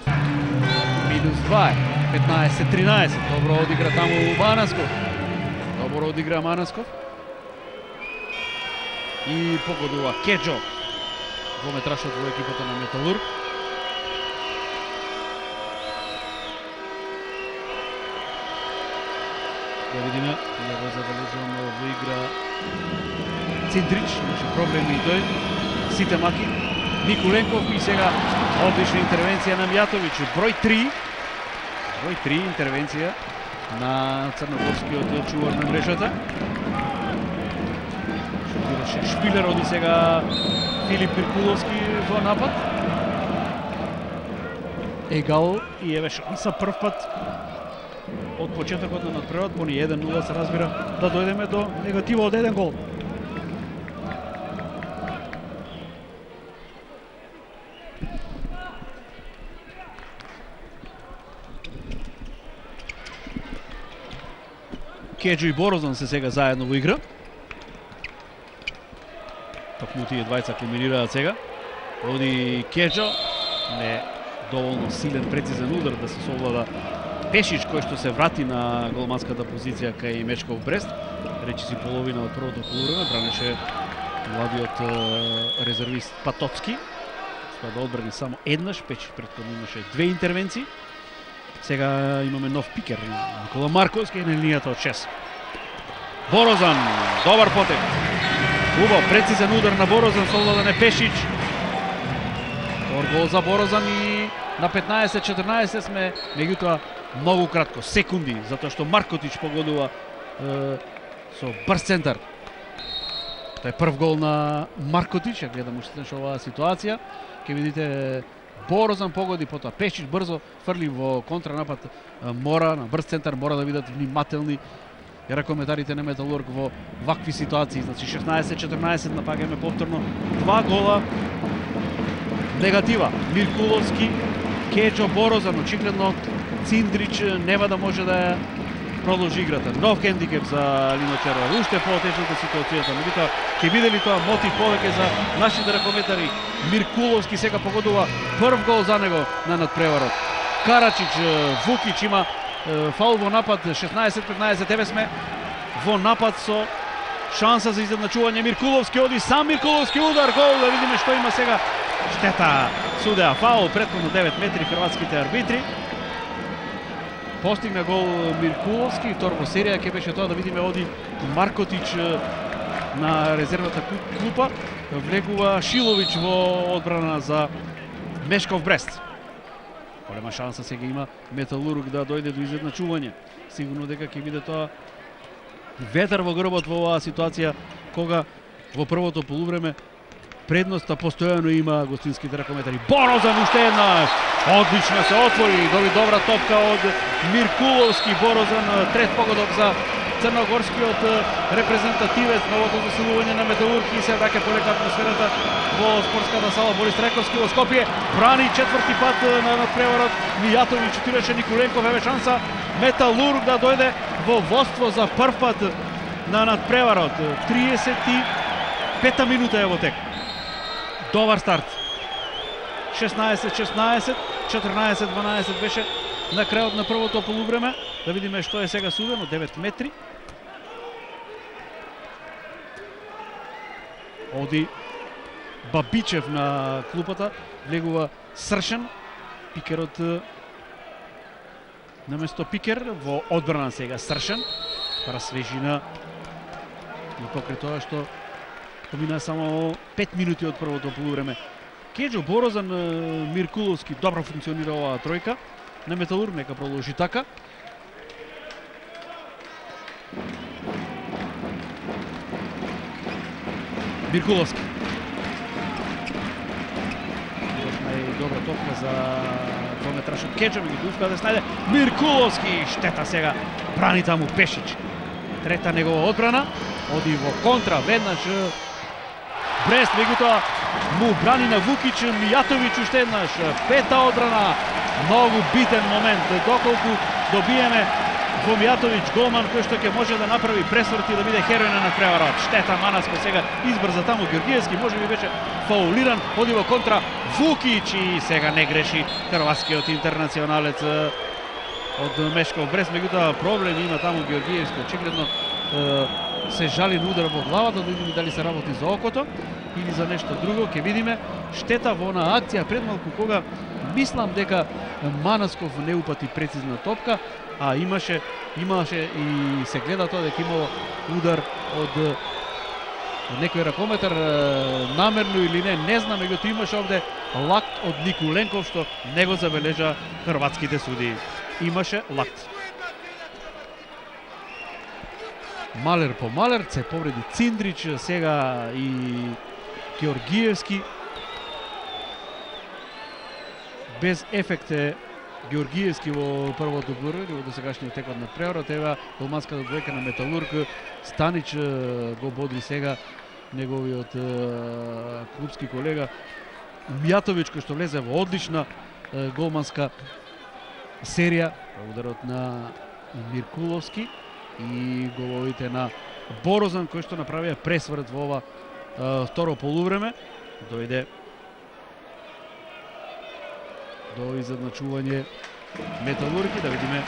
-2 е, 15-13. Добро одигра таму Манасков. Добро одигра Манасков. И погодува Кеджо во метрашот во екипата на Металург. Да видиме, да го забележуваме во игра Циндрич, значи проблеми и тој, сите маки, Николенков и сега одлична интервенција на Мијатовиќ, број 3 интервенција на црногорскиот чувар на мрежата. Шутираше Шпилер, оди сега Филип Миркуловски во напад. Егал и еве шанса прв пат од почетокот на надпреварот, по ни 1-0 се разбира, да дојдеме до негатива од 1 гол. Кеджо и Борозан се сега заедно во игра. Токму тие двајца комбинираат сега. Оди Кеджо, не доволно силен, прецизен удар да се совлада Пешич, кој што се врати на голманската позиција кај Мечков Брест. Речиси половина од првото полувреме, бранеше младиот резервист Патоцки. Успеа да одбрани само еднаш, Пешич претходно имаше 2 интервенции. Сега имаме нов пикер, Никола Марковски на линијата од 6. Борозан, добар потек. Убав, прецизен удар на Борозан, совладане Пешич. Добар гол за Борозан и на 15-14 сме, меѓутоа многу кратко, секунди, затоа што Маркотич погодува со брз центар. Тој е прв гол на Маркотич, ја гледам уште оваа ситуација. Ке видите Борозан погоди, потоа Пешич брзо фрли во контранапад, мора на брз центар, мора да бидат внимателни ракометарите на Металург во вакви ситуации. Значи 16-14 напаѓаме повторно 2 гола негатива. Миркуловски, Кеджо, Борозан, очигледно Циндрич нема да може да продолжи играта. Нов хендикеп за Линочерва, уште поотежната ситуацијата. Меѓутоа ќе биде ли тоа мотив повеќе за нашите ракометари? Миркуловски сега погодува прв гол за него на надпреварот. Карачич, Вукич има фаул во напад, 16-15, еве сме во напад со шанса за изедначување. Миркуловски оди сам, Миркуловски удар, гол, да видиме што има сега. Штета, судеа фаул, претходно 9 метри хрватските арбитри. Постигна гол Миркуловски, втор во серија ќе беше тоа, да видиме оди Маркотич на резервната клупа, влегува Шилович во одбрана за Мешков Брест. Голема шанса сега има Металург да дојде до изедначување. Сигурно дека ќе биде тоа ветар во грбот во оваа ситуација, кога во првото полувреме предноста постојано има гостинските ракометари. Борозан уште една, одлично се отвори, доби добра топка од Миркуловски. Борозан, трет погодок за црногорскиот репрезентативец, новото засилување на Металург и се враќа полека атмосферата во спортската сала Борис Трајковски во Скопје. Брани четврти пат на надпреварот. Мијатовиќ чутираше Николенков, еве шанса Металург да дојде во водство за прв пат на надпреварот. 35-та минута е во тек. Добар старт. 16-16, 14-12 беше на крајот на првото полувреме. Да видиме што е сега судено, 9 метри. Оди Бабичев на клупата, влегува Сршен, пикерот наместо пикер во одбрана сега Сршен. Пара свежина и покрај тоа што помина само 5 минути од првото полувреме. Кеджо, Борозан, Миркуловски, добро функционира оваа тројка на Металург, нека продолжи така. Миркуловски. Добра топка за двометрашот Кеджо, меѓутоа успеа да снајде Миркуловски, штета сега, брани таму Пешич. Трета негова одбрана, оди во контра, веднаш Брест, меѓутоа му брани на Вукич, Мијатовиќ уште еднаш, пета одбрана, многу битен момент, доколку добиеме во Мијатовиќ голман кој што ќе може да направи пресврт и да биде херој на надпреварот. Штета, Манаско сега избрза таму Георгиевски, може би беше фаулиран, оди во контра Вукич и сега не греши хрватскиот интернационалец од Мешков Брест, меѓутоа проблем има таму Георгиевски, очигледно се жали на удар во главата, да видиме дали се работи за окото или за нешто друго, ќе видиме. Штета во она акција пред малку кога мислам дека Манасков не упати прецизна топка, а имаше и се гледа тоа дека имало удар од некој ракометар, намерно или не знам, меѓутоа имаше овде лакт од Николенков што не го забележа хрватските судии. Имаше лакт. Малер по Малер се повреди Циндрич, сега и Георгиевски. Без ефект е Георгиевски во првото полувреме, во досегашниот текот на преорот. Ева голманската двојка на Металург. Станич го бодри сега неговиот клубски колега Мјатовиќ, кој што влезе во одлична голманска серија. Ударот на Миркуловски и головите на Борозан, кој што направија пресврт во ова второ полувреме. Дојде до изедначување Металурги, да видиме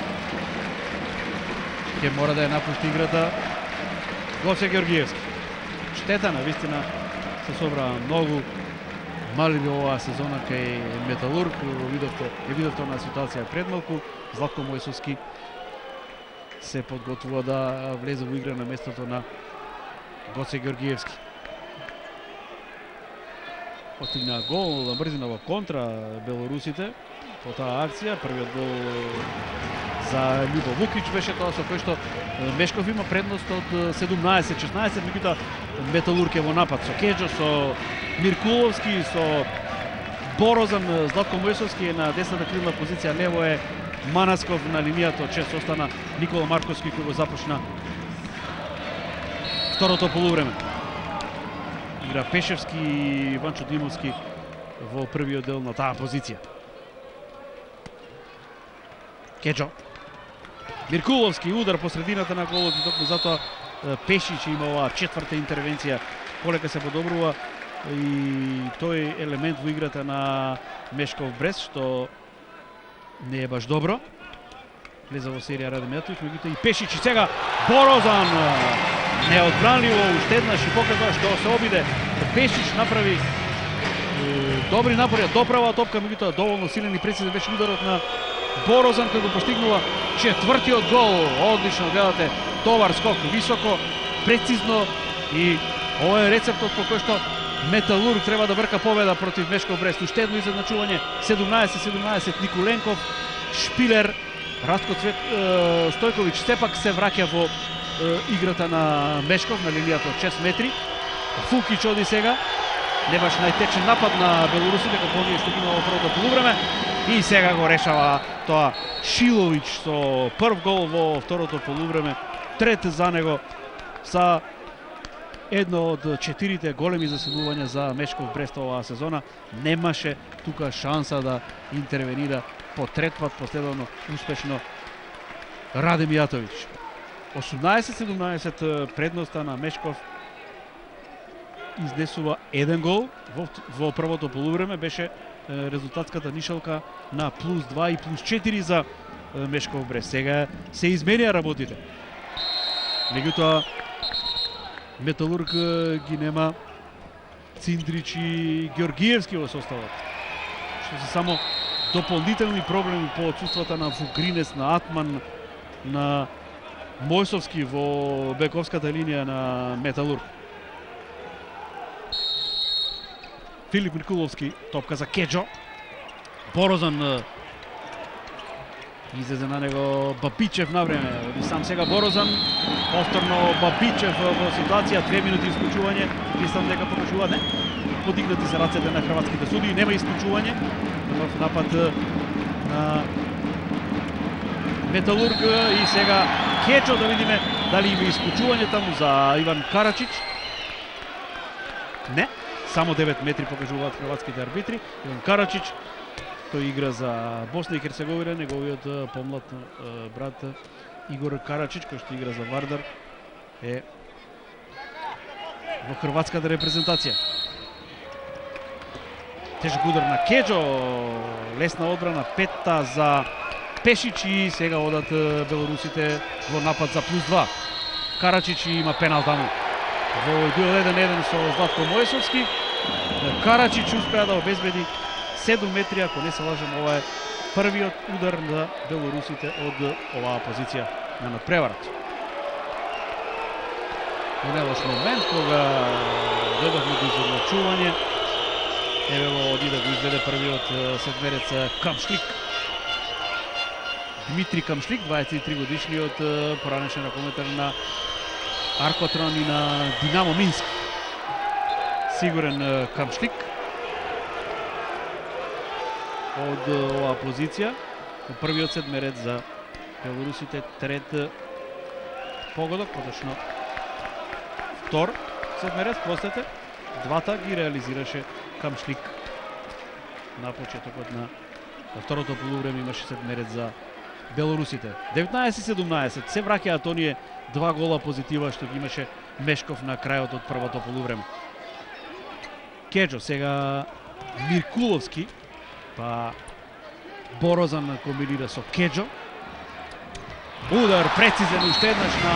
ќе мора да ја напусти играта Гоце Георгиевски. Штета, навистина се собраа многу малиби оваа сезона кај Металург. Видовте на ситуација пред малку. Златко Мојсовски се подготвува да влезе во игра на местото на Гоце Георгиевски. Постигна гол на брзина во контра белорусите по таа акција. Првиот гол за Љубо Вукич беше тоа со кој што Мешков има предност од 17-16, меѓутоа Металург е во напад со Кеџо, со Миркуловски, со Борозан. Златко Мојсовски е на десната крилна позиција, лево е Манасков, на линијата од 6 остана Никола Марковски кој го започна второто полувреме. Игра Пешевски и Ванчо Димовски во првиот дел на таа позиција. Кеџо. Миркуловски удар по средината на голот и токму затоа Пешич има оваа четврта интервенција. Полека се подобрува и тој елемент во играта на Мешков Брест што не е баш добро. Влезе во серија Раде Мјатовиќ, меѓутоа и Пешич и сега Борозан неодбранливо уште еднаш и покажа што се обиде. Пешич направи добри напори, доправа топка, меѓутоа доволно силен и прецизен беше ударот на Борозан кој го постигнува четвртиот гол. Одлично гледате, товар скок високо, прецизно и ова е рецептот по кој што Металург треба да брка победа против Мешков Брест. Уште едно изедначување, 17-17, Николенков, Шпилер, Растко Стојковиќ сепак се враќа во играта на Мешков на линијата од 6 метри. Фукич оди сега, не баш најтечен напад на белорусите како оние што имало првото полувреме и сега го решава тоа Шиловиќ со прв гол во второто полувреме, трет за него са едно од 4 големи заседнувања за Мешков Брест оваа сезона. Немаше тука шанса да интервенира по трет пат последовно успешно Раде Мјатовиќ. 18-17 предноста на Мешков изнесува еден гол во првото полувреме. Беше резултатската нишалка на +2 и +4 за Мешков Брест. Сега се изменија работите. Меѓутоа Металург ги нема Циндрич и Георгиевски во составот, што се само дополнителни проблеми по отсуствата на Вугринес, на Атман, на Мојсовски во бековската линија на Металург. Филип Миркуловски, топка за Кеџо. Борозан излезе на него Бабичев на време. Оди сам сега Борозан. Повторно Бабичев во ситуација, 2 минути исклучување. Мислам дека покажува не. Подигнати се рацете на хрватските судии, нема исклучување. В напад на Металург и сега Кеџо, да видиме дали има исклучување таму за Иван Карачич. Не, само 9 метри покажуваат хрватските арбитри. Иван Карачич, тој игра за Босна и Херцеговина, неговиот помлад брат Игор Карачич, кој што игра за Вардар, е во хрватската репрезентација. Тежок удар на Кеџо, лесна одбрана, петта за Пешич и сега одат белорусите во напад за +2. Карачич има пенал таму. Во овој дуел 1-1 со Златко Мојсовски. Карачич успеа да обезбеди 7 метри, ако не се лажам, ова е првиот удар на белорусите од оваа позиција на надпреварот. Не лош момент кога дојдовме до изjednačување. Еве оди да го изведе првиот седмерец Камшлик. Дмитри Камшлик, 23 годишниот поранешен ракометар на Аркотрон и на Динамо Минск. Сигурен Камшлик од оваа позиција. Првиот седмерец за белорусите, трет погодок, поточно втор седмерец, простете. Двата ги реализираше Камшлик на почетокот на второто полувреме. Имаше седмерец за белорусите. 19-17, се враќаат оние два гола позитива што ги имаше Мешков на крајот од првото полувреме. Кеджо, сега Миркуловски, па Борозан комбинира со Кеджо. Удар прецизен уште еднаш на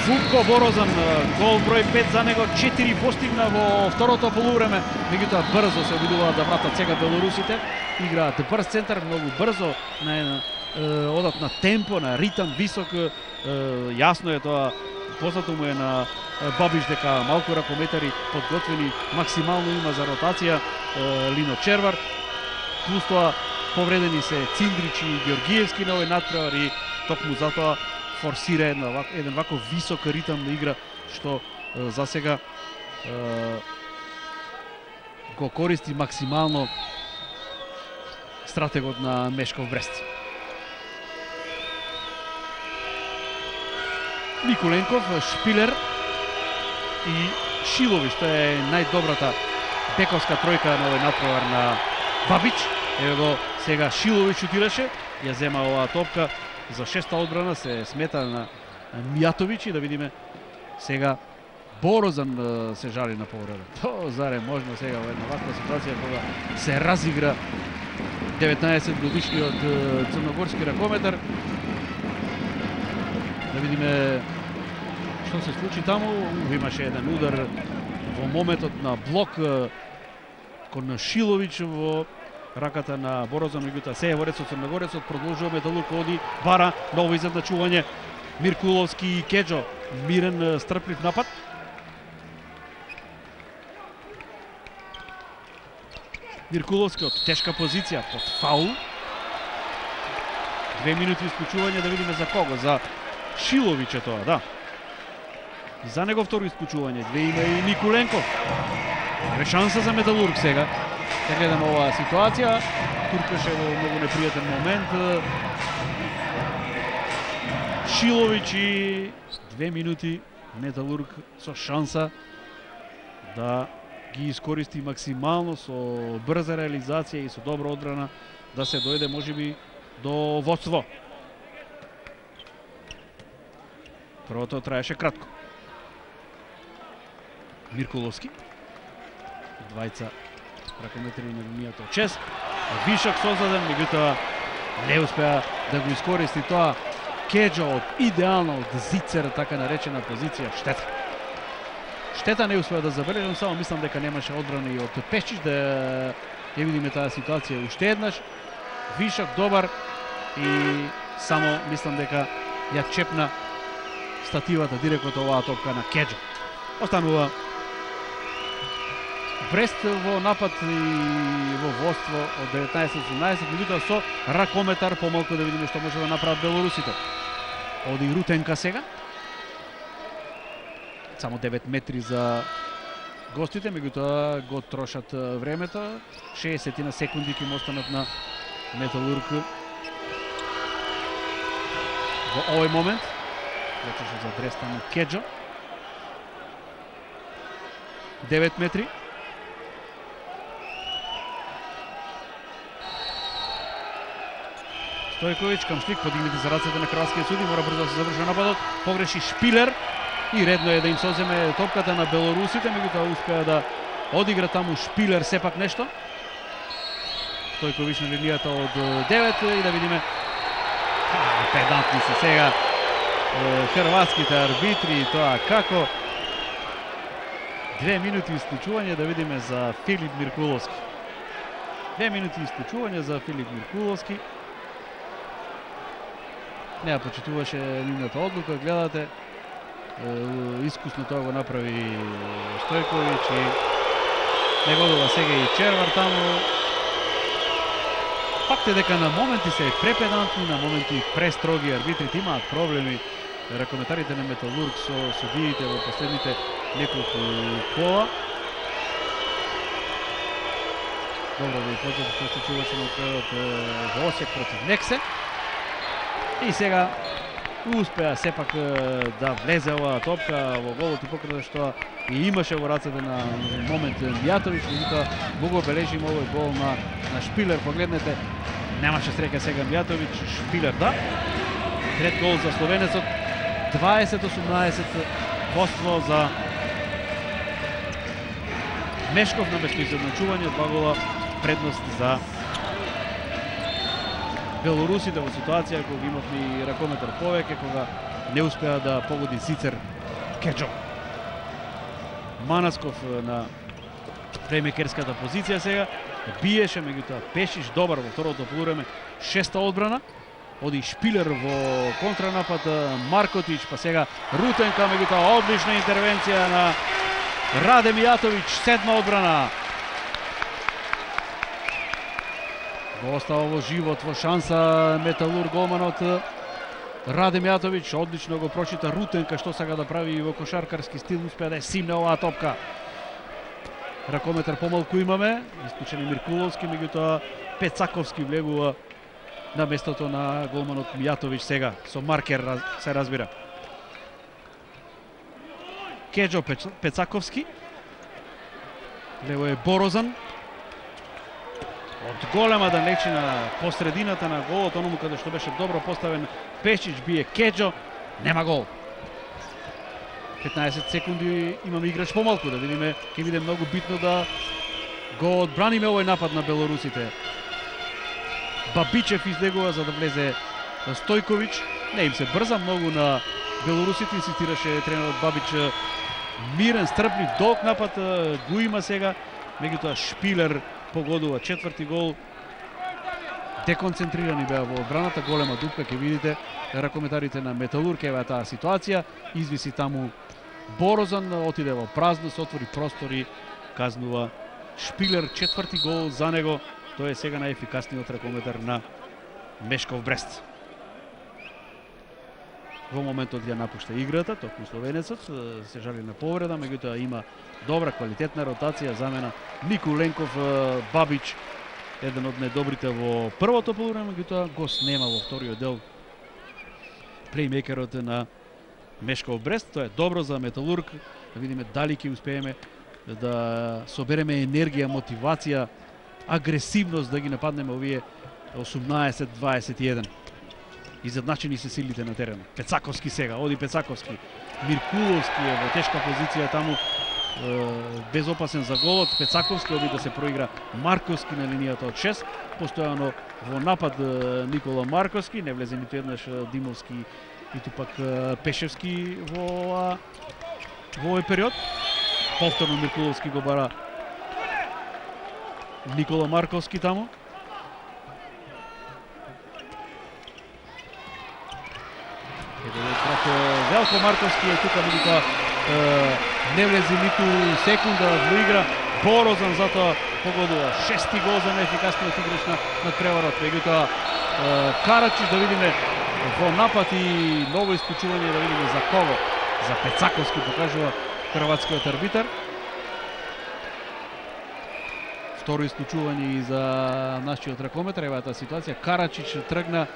Вуко Борозан, гол број 5 за него, 4 постигна во второто полувреме, меѓутоа брзо се обидуваат да вратат сега белорусите. Играат брз центар, многу брзо, одат на темпо, на ритам висок. Јасно е тоа, познато му е на Бабиш дека малку ракометари подготвени, максимално има за ротација. Лино Червар, плюс тоа повредени се Циндрич и Георгиевски на овој надпревар и токму затоа форсира еден вако висок ритам на игра што за сега го користи максимално стратегот на Мешков Брест. Николенков, Шпилер и Шилови, што е најдобрата бековска тројка на овој надпревар на Бабич. Еве го сега Шилови шутираше, ја зема оваа топка за шеста одбрана, се смета на Мијатовиќ и да видиме сега Борозан се жали на повреда. То заре можно сега во една ваква ситуација кога се разигра 19 годишниот црногорски ракометар. Да видиме што се случи таму. Имаше еден удар во моментот на блок кон Шиловиќ во раката на Борозан, меѓутоа се е во ред со црногорецот. Продолжува Металург, оди бара ново изjednačување. Миркуловски и Кеджо, мирен стрплив напад. Миркуловски од тешка позиција под фаул. 2 минути исклучување, да видиме за кого, за Шиловиќ е тоа, да. За него второ исклучување, две има и Николенков. Еве шанса за Металург сега. Да гледаме оваа ситуација. Туркаше во многу непријатен момент. Шиловиќ и 2 минути Металург со шанса да ги искористи максимално со брза реализација и со добра одбрана да се дојде можеби до водство. Првото траеше кратко. Миркуловски. Двајца ракометри на линијата од 6. Вишок создаден, меѓутоа не успеа да го искористи тоа. Кеджо од идеална од зицер, така наречена позиција, штета. Штета не успеа да забележам, само мислам дека немаше одбрана и од Пешчич да ја видиме таа ситуација уште еднаш. Вишок добар и само мислам дека ја чепна стативата директно оваа топка на Кеджо. Останува Брест во напад и во водство од 19-18, меѓутоа со ракометар помалку, да видиме што може да направат белорусите. Оди Рутенка сега. Само 9 метри за гостите, меѓутоа го трошат времето. 60 на секунди ќе му останат на Металург во овој момент. Вечеше за Дреста на Кеджо. 9 метри. Стојковиќ, Камшлик, подигнати за рацете на кралскиот суди, мора брзо да се заврши нападот, погреши Шпилер и редно е да им соземе топката на белорусите, меѓутоа успеа да одигра таму Шпилер сепак нешто. Стојковиќ на линијата од 9 и да видиме педантни се сега хрватските арбитри, тоа како. 2 минути исклучување да видиме за Филип Миркуловски. 2 минути исклучување за Филип Миркуловски. Не ја почитуваше нивната одлука, гледате. Искусно тоа го направи Стојковиќ и не годува сега и Червар таму. Факт е дека на моменти се препедантни, на моменти престроги, арбитрите имаат проблеми. Ракометарите на Металург со судиите во последните неколку кола. Добро да ипоđете што се чуваше на крајот во Осијек против Нексе. И сега успеа сепак да влезе оваа топка во голот и покрај што и имаше во рацете на момент Мијатовиќ, меѓутоа го бележим овој гол на Шпилер. Погледнете, немаше среќа сега Мијатовиќ, Шпилер да. Трет гол за словенецот, 20-18 водство за Мешков наместо изедначување, 2 гола предност за белорусите во ситуација кога имавме и ракометар повеќе, кога не успеа да погоди Зицер Кеџо. Манасков на плеймекерската позиција сега биеше, меѓутоа Пешиш добар во второто полувреме, 6-та одбрана. Оди Шпилер во контранапад, Маркотич, па сега Рутенка, меѓутоа одлична интервенција на Раде Мијатовиќ, 7-ма одбрана. Го остава во живот, во шанса Металург голманот Раде Мијатовиќ, одлично го прочита Рутенка што сака да прави во кошаркарски стил, успеа да ја симне оваа топка. Ракометар помалку имаме, исклучен е Миркуловски, меѓутоа Пецаковски влегува на местото на голманот Мијатовиќ сега, со маркер се разбира. Кеџо Пецаковски, лево е Борозан. Од голема далечина по средината на голот, оному каде што беше добро поставен Пешич, бие Кеџо, нема гол. 15 секунди имаме играч помалку, да видиме, ќе биде многу битно да го одбраниме овој напад на белорусите. Бабичев излегува за да влезе Стојковиќ. Не им се брза многу на белорусите, инсистираше тренерот Бабич. Мирен, стрплив, долг напад го има сега, меѓутоа Шпилер погодува четврти гол. Деконцентрирани беа во одбраната, голема дупка, ќе видите ракометарите на Металург, ева таа ситуација, извиси таму Борозан, отиде во празно, се отвори простори, казнува Шпилер, четврти гол за него. Тој е сега најефикасниот ракометар на Мешков Брест. Во моментот ја напушта играта, токму словенецот, се жали на повреда, меѓутоа има добра, квалитетна ротација, замена Микуленков, Бабич, еден од најдобрите во првото полувреме, меѓутоа го снема во вториот дел плеймейкерот на Мешков Брест. Тоа е добро за Металург, да видиме дали ќе успееме да собереме енергија, мотивација, агресивност да ги нападнеме овие 18-21. Изедначени се силите на теренот. Пецаковски сега, оди Пецаковски. Миркуловски е во тешка позиција таму, безопасен за голот. Пецаковски оби да се проигра Марковски на линијата од 6. Постојано во напад Никола Марковски, не влезе ниту еднаш Димовски, ниту пак Пешевски во овој период. Повторно Миркуловски го бара Никола Марковски таму. Велко Марковски е тука, меѓутоа не влезе ниту секунда во игра. Борозан затоа погодува шести гол за најефикасниот играч на надпреварот. Меѓутоа Карачич, да видиме во напад и ново исклучување, да видиме за кого. За Пецаковски покажува хрватскиот арбитар. Второ исклучување и за нашиот ракометар. Ева таа ситуација. Карачич тргна.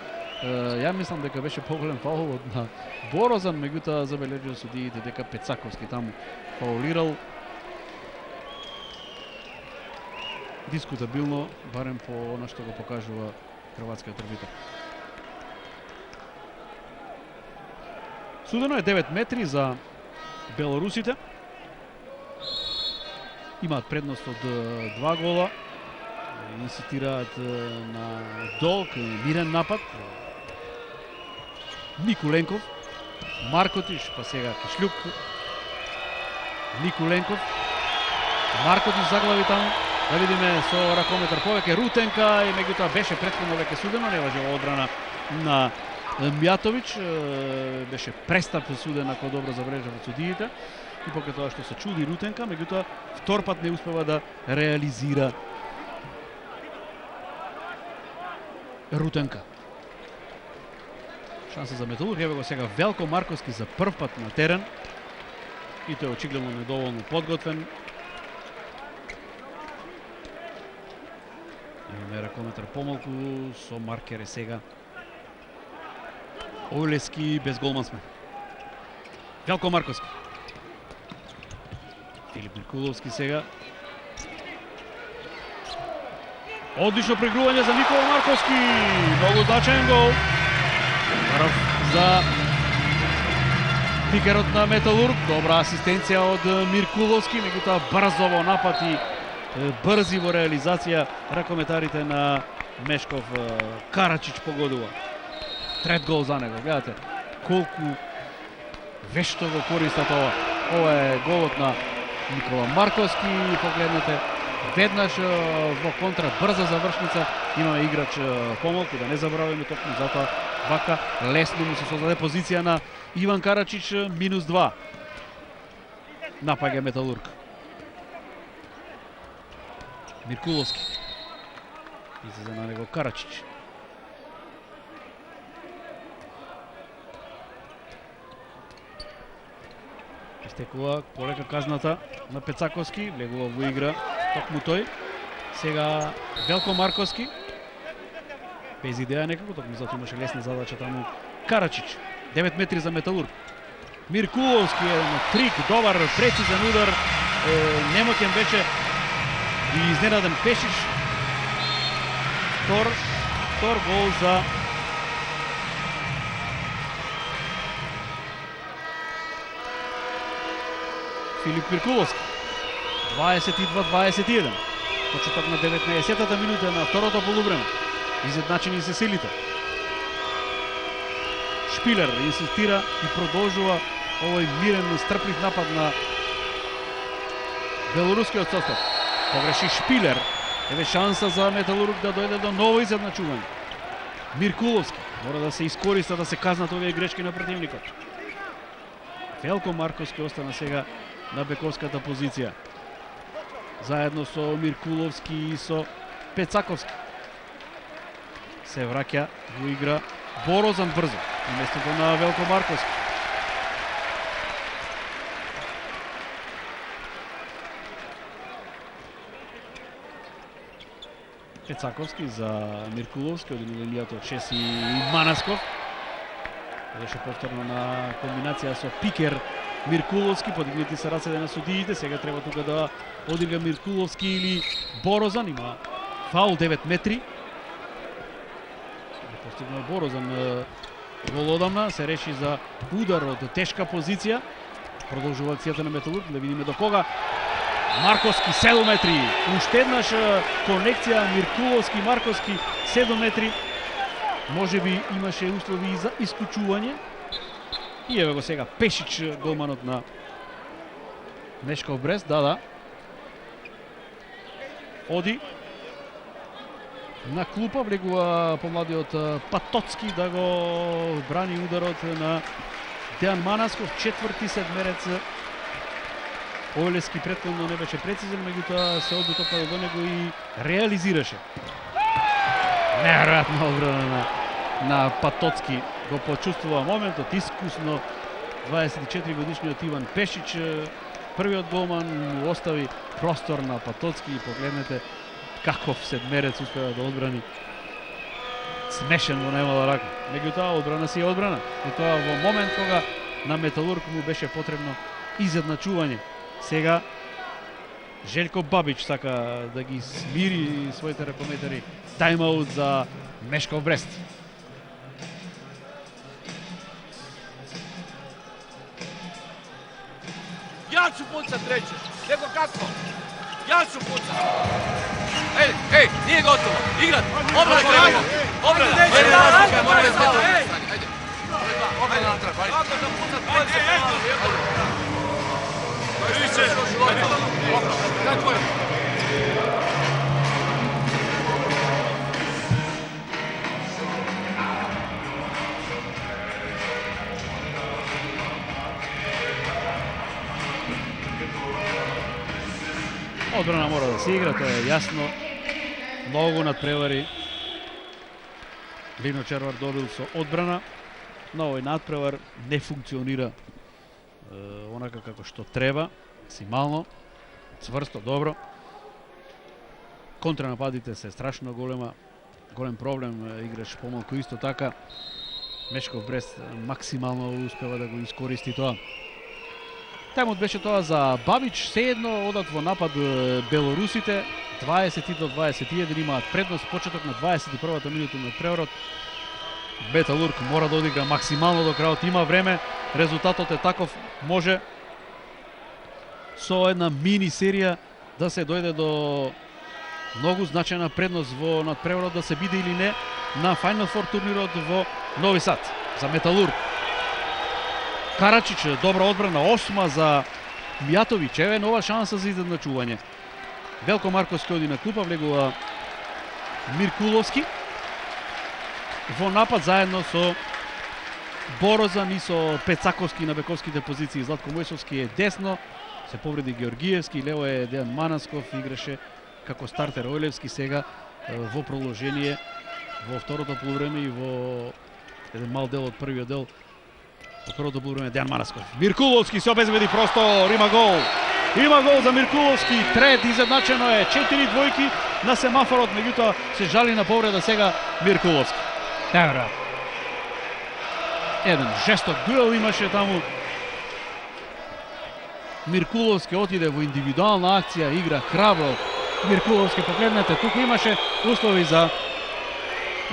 Ја мислам дека беше поголем фаул на Борозан, меѓутоа забележува судиите дека Пецаковски таму фаулирал. Дискутабилно, барем по она што го покажува хрватскиот арбитар. Судено е 9 метри за белорусите. Имаат предност од 2 гола. Инсистираат на долг, мирен напад. Микуленков Маркотиш, па сега Кишлюк, Николенков, Маркотиш заглави таму, да видиме со ракометар повеќе Рутенка и меѓутоа беше претходно веќе судено, не важела одбрана на Мјатовиќ, беше престап суден ако добро забележав од судиите и покрај тоа што се чуди Рутенка, меѓутоа втор пат не успева да реализира Рутенка. Шанса за Металург, еве го сега Велко Марковски за прв пат на терен и тој очигледно недоволно подготвен. Имаме ракометар помалку со маркер сега. Олески без голман сме. Велко Марковски. Филип Миркуловски сега. Одлично прегрување за Никола Марковски. Многу значаен гол. Прв за пикерот на Металург. Добра асистенција од Миркуловски, меѓутоа брзо во напад и брзи во реализација ракометарите на Мешков. Карачич погодува. Трет гол за него. Гледате колку вешто го користат ова. Ова е голот на Никола Марковски. Погледнете веднаш во контра брза завршница. Имаме играч помалку, да не забораваме токму затоа вака лесно му се создаде позиција на Иван Карачич. -2. Напаѓа Металург. Миркуловски. Излезе на него Карачич. Истекува полека казната на Пецаковски, влегува во игра токму тој. Сега Велко Марковски. Без идеја некако, токму затоа имаше лесна задача таму Карачич. 9 метри за Металург. Миркуловски е на трик, добар, прецизен удар. Немоќен беше и изненаден Пешич. Втор гол за Филип Миркуловски. 22-21. Почеток на 19-та минута на второто полувреме. Изедначени се силите. Шпилер инсистира и продолжува овој мирен, стрплив напад на белорускиот состав. Погреши Шпилер. Еве шанса за Металург да дојде до ново изедначување. Миркуловски мора да се искориста, да се казнат овие грешки на противникот. Велко Марковски остана сега на бековската позиција. Заедно со Миркуловски и со Пецаковски. Се враќа во игра Борозан брзо, на местото на Велко Марковски. Пецаковски за Миркуловски, од линијата од 6 и Манасков. Беше повторно на комбинација со Пикер Миркуловски, подигнати се рацете на судиите, сега треба тука да одигра Миркуловски или Борозан, има фаул 9 метри. Постигнал Борозан гол одамна, се реши за удар од тешка позиција. Продолжува акцијата на Металург, да видиме до кога. Марковски 7 метри, уште еднаш конекција Миркуловски-Марковски 7 метри. Може би имаше услови и за исклучување. И еве го сега Пешич, голманот на Мешков Брест, да. Оди на клупа, влегува помладиот Патоцки да го брани ударот на Дејан Манасков, четврти седмерец. Олески претходно не беше прецизен, меѓутоа се одби топката до него и реализираше. Неверојатна одбрана на Патоцки. Го почувствува моментот, искусно 24 годишниот Иван Пешич. Првиот голман му остави простор на Патоцки и погледнете каков седмерец успева да одбрани. Смешен во немала рака. Меѓутоа одбрана си е одбрана. И тоа во момент кога на Металург му беше потребно изедначување. Сега Желко Бабич сака да ги смири своите ракометари. Тайм-аут за Мешков Брест. Ja ću pucat treće. Nego kako? Ja ću pucat. Ej, nije gotovo. Igrat. Obrana treba. Obrana. Ajde. Obrana nam treba. Kako da puca, tvoje se penali, evo. Više, daj tvoje. Одбрана мора да се игра, тоа е јасно. Многу надпревари. Лино Червар добил со одбрана, но овој надпревар не функционира онака како што треба, максимално, цврсто, добро. Контранападите се страшно голем проблем, играш помалку исто така. Мешков Брест максимално успева да го искористи тоа. Тајмот беше тоа за Бабич, седно одат во напад белорусите, 20-21 имаат предност, почеток на 21-та минута на преворот. Металург мора да одигра максимално до крајот, има време, резултатот е таков, може со една мини серија да се дојде до многу значајна предност во надпреворот, да се биде или не на Final Four турнирот во Нови Сад за Металург. Карачич, добра одбрана, 8 за Мијатовиќ, еве нова шанса за изедначување. Велко Марковски оди на клупа, влегува Миркуловски во напад заедно со Борозан и со Пецаковски на бековските позиции. Златко Мојсовски е десно, се повреди Георгиевски, лево е Дејан Манасков, играше како стартер Ојлевски, сега во продолжение во второто полувреме и во еден мал дел од првиот дел. Во првото полувреме Дејан Манасков. Миркуловски се обезбеди простор, има гол. Има гол за Миркуловски, трет, изедначено е, 4 двојки на семафорот, меѓутоа се жали на повреда сега Миркуловски. Евра. Еден жесток дуел имаше таму. Миркуловски отиде во индивидуална акција, игра храбро. Миркуловски, погледнете, тука имаше услови за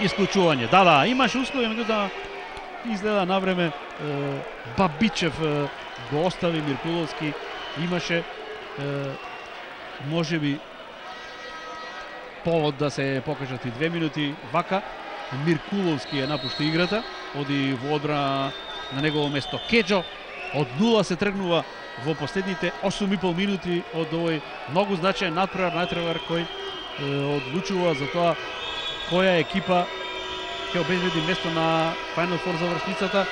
исклучување. Да, имаше услови, меѓутоа изгледа навреме Бабичев го остави Миркуловски. Имаше можеби повод да се покажат и 2 минути. Вака Миркуловски ја напушти играта, оди во одбрана на негово место Кеџо. Од нула се тргнува во последните 8,5 минути од овој многу значаен надпревар кој одлучува за тоа која екипа ќе обезбеди место на Final Four завршницата.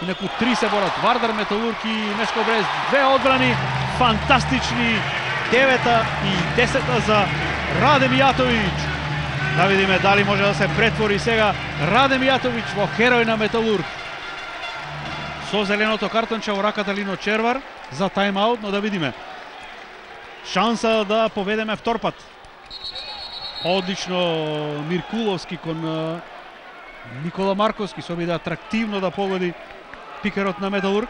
Инаку 3 се борат, Вардар, Металург и Мешков Брест. 2 одбрани, фантастични, 9-та и 10-та за Раде Мијатовиќ. Да видиме дали може да се претвори сега Раде Мијатовиќ во херој на Металург. Со зеленото картонче во раката Лино Червар за тайм-аут, но да видиме. Шанса да поведеме втор пат. Одлично Миркуловски кон Никола Марковски се обиде атрактивно да погоди пикерот на Металург.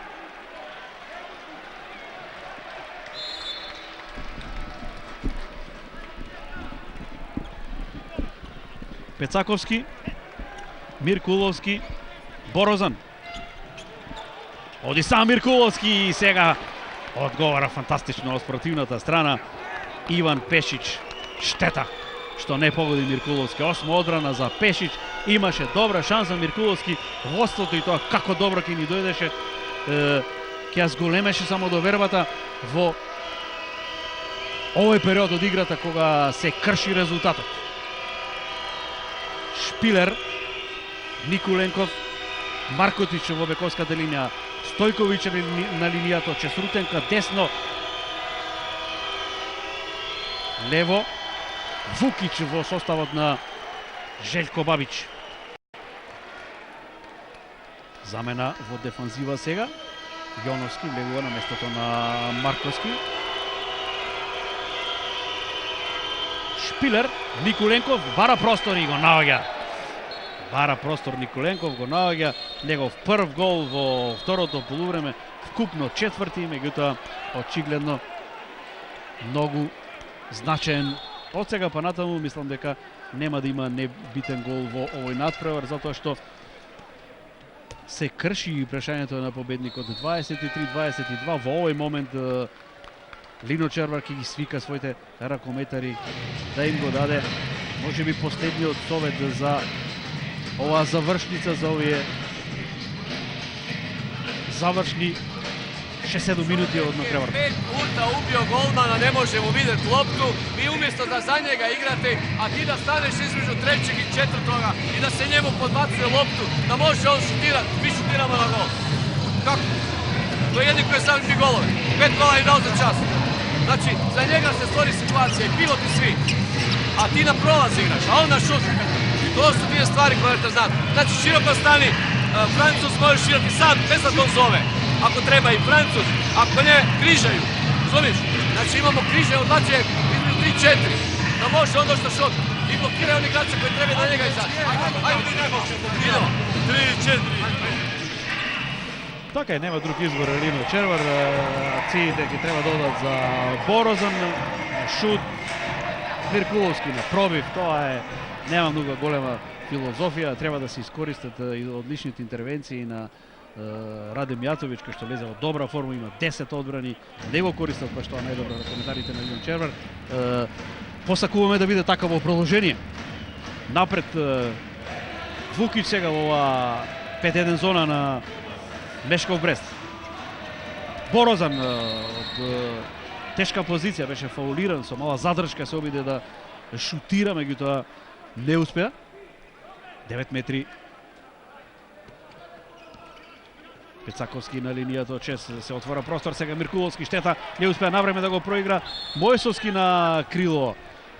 Пецаковски, Миркуловски, Борозан. Оди сам Миркуловски и сега одговара фантастично од спротивната страна Иван Пешич. Штета што не погоди Миркуловски. 8 одбрана за Пешич. Имаше добра шанса Миркуловски. Водството и тоа како добро ќе ни дојдеше. Ќе ја зголемеше само довербата во овој период од играта кога се крши резултатот. Шпилер, Николенков, Маркотич во бековската линија, Стојковиќ на линијата, Чесрутенка десно, лево, Вукич во составот на Желко Бабич. Замена во дефанзива сега. Јоновски влегува на местото на Марковски. Шпилер, Николенков бара простор и го наоѓа. Бара простор Николенков, го наоѓа негов прв гол во второто полувреме, вкупно четврти, меѓутоа очигледно многу значаен. Од сега па натаму мислам дека нема да има небитен гол во овој надпревар, затоа што се крши прашањето на победникот. 23-22 во овој момент Лино Червар ќе ги свика своите ракометари да им го даде можеби последниот совет за оваа завршница за овие завршни 6-7 минути од надпревар. 5 puta ubio golmana, ne može mu vidjeti loptu, vi umjesto da za njega igrate, a ti da staneš između trećeg i četvrtoga i da se njemu podbacuje loptu, da može on šutirati, mi šutiramo na gol. Kako? To je jedni koji je staviti golove. 5 gola je dao za čas. Znači, za njega se stvori situacija i piloti svi. A ti na prolaz igraš, a on na šut. To su dvije stvari koje morate znati. Znači, široko stani, Francuz može širati sam, bez da to zove. Ako treba i Francuz, ako ne, križaju. Zumiješ? Znači, imamo križaju, odlačuje između 3-4. Da može on doći na šut. I blokiraju oni igrače koji treba na njega izaći. Ajde, idemo. 3-4. Така е, нема друг избор Лино Червар. Акциите ги треба да одат за Борозан, шут, Миркуловски на пробив. Тоа е, нема многу голема филозофија, треба да се искористат и одличните интервенции на Радим Јатовиќ, кој што влезе во добра форма, има 10 одбрани, не го користат па што најдобро на коментарите на Лино Червар. Посакуваме да биде така во продолжение. Напред Вукиќ сега во ова 5-1 зона на Мешков Брест. Борозан од тешка позиција беше фаулиран, со мала задршка се обиде да шутира, меѓутоа не успеа. 9 метри. Пецаковски на линијата од 6, се отвора простор, сега Миркуловски штета, не успеа навреме да го проигра. Мојсовски на крило,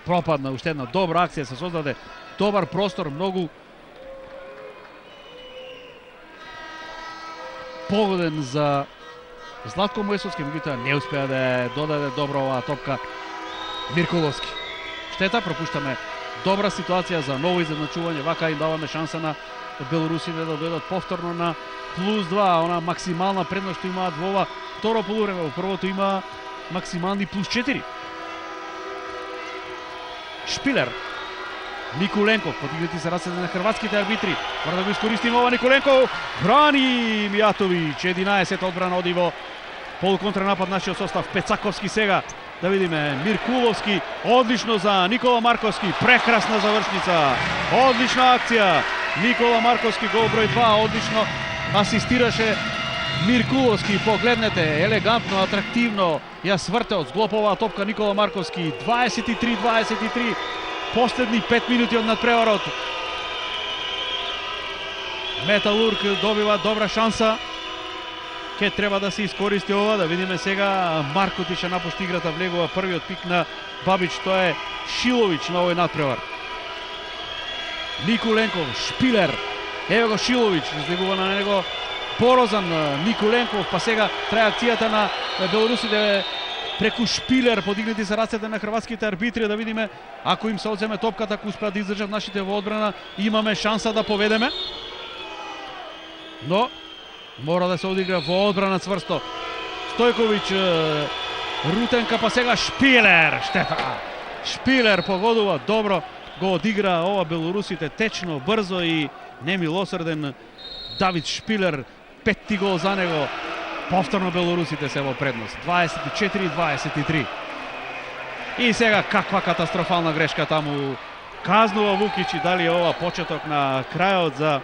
пропадна, уште една добра акција, се создаде добар простор, многу погоден за Златко Мојсовски, меѓутоа не успеа да додаде добро оваа топка Миркуловски. Штета, пропуштаме добра ситуација за ново изедначување, вака им даваме шанса на белорусите да дојдат повторно на +2, она максимална предност што имаат во ова второ полувреме, во првото има максимални +4. Шпилер, Николенков, подигнати се рацете на хрватските арбитри. Мора да го искористиме ова Николенков. Брани Мијатовиќ, 11 одбрана оди во полуконтранапад нашиот состав. Пецаковски сега, да видиме, Миркуловски, одлично за Никола Марковски, прекрасна завршница, одлична акција. Никола Марковски, гол број 2, одлично асистираше Миркуловски, погледнете, елегантно, атрактивно ја сврте од зглоп оваа топка Никола Марковски. 23-23. Последни 5 минути од надпреварот. Металург добива добра шанса. Ке треба да се искористи ова, да видиме сега. Маркотич ја напушти играта, влегува првиот пик на Бабич, тоа е Шиловиќ на овој надпревар. Николенков, Шпилер, еве го Шиловиќ, излегува на него Борозан, Николенков, па сега трае акцијата на белорусите преку Шпилер, подигнати се рацете на хрватските арбитри, да видиме ако им се одземе топката, ако успеат да издржат нашите во одбрана, имаме шанса да поведеме. Но мора да се одигра во одбрана цврсто. Стојковиќ, Рутенка, па сега Шпилер, штета. Шпилер погодува добро, го одигра ова белорусите течно, брзо и немилосрден Давид Шпилер, петти гол за него. Повторно белорусите се во предност. 24-23. И сега каква катастрофална грешка таму. Казнува Вукиќ, и дали ова почеток на крајот за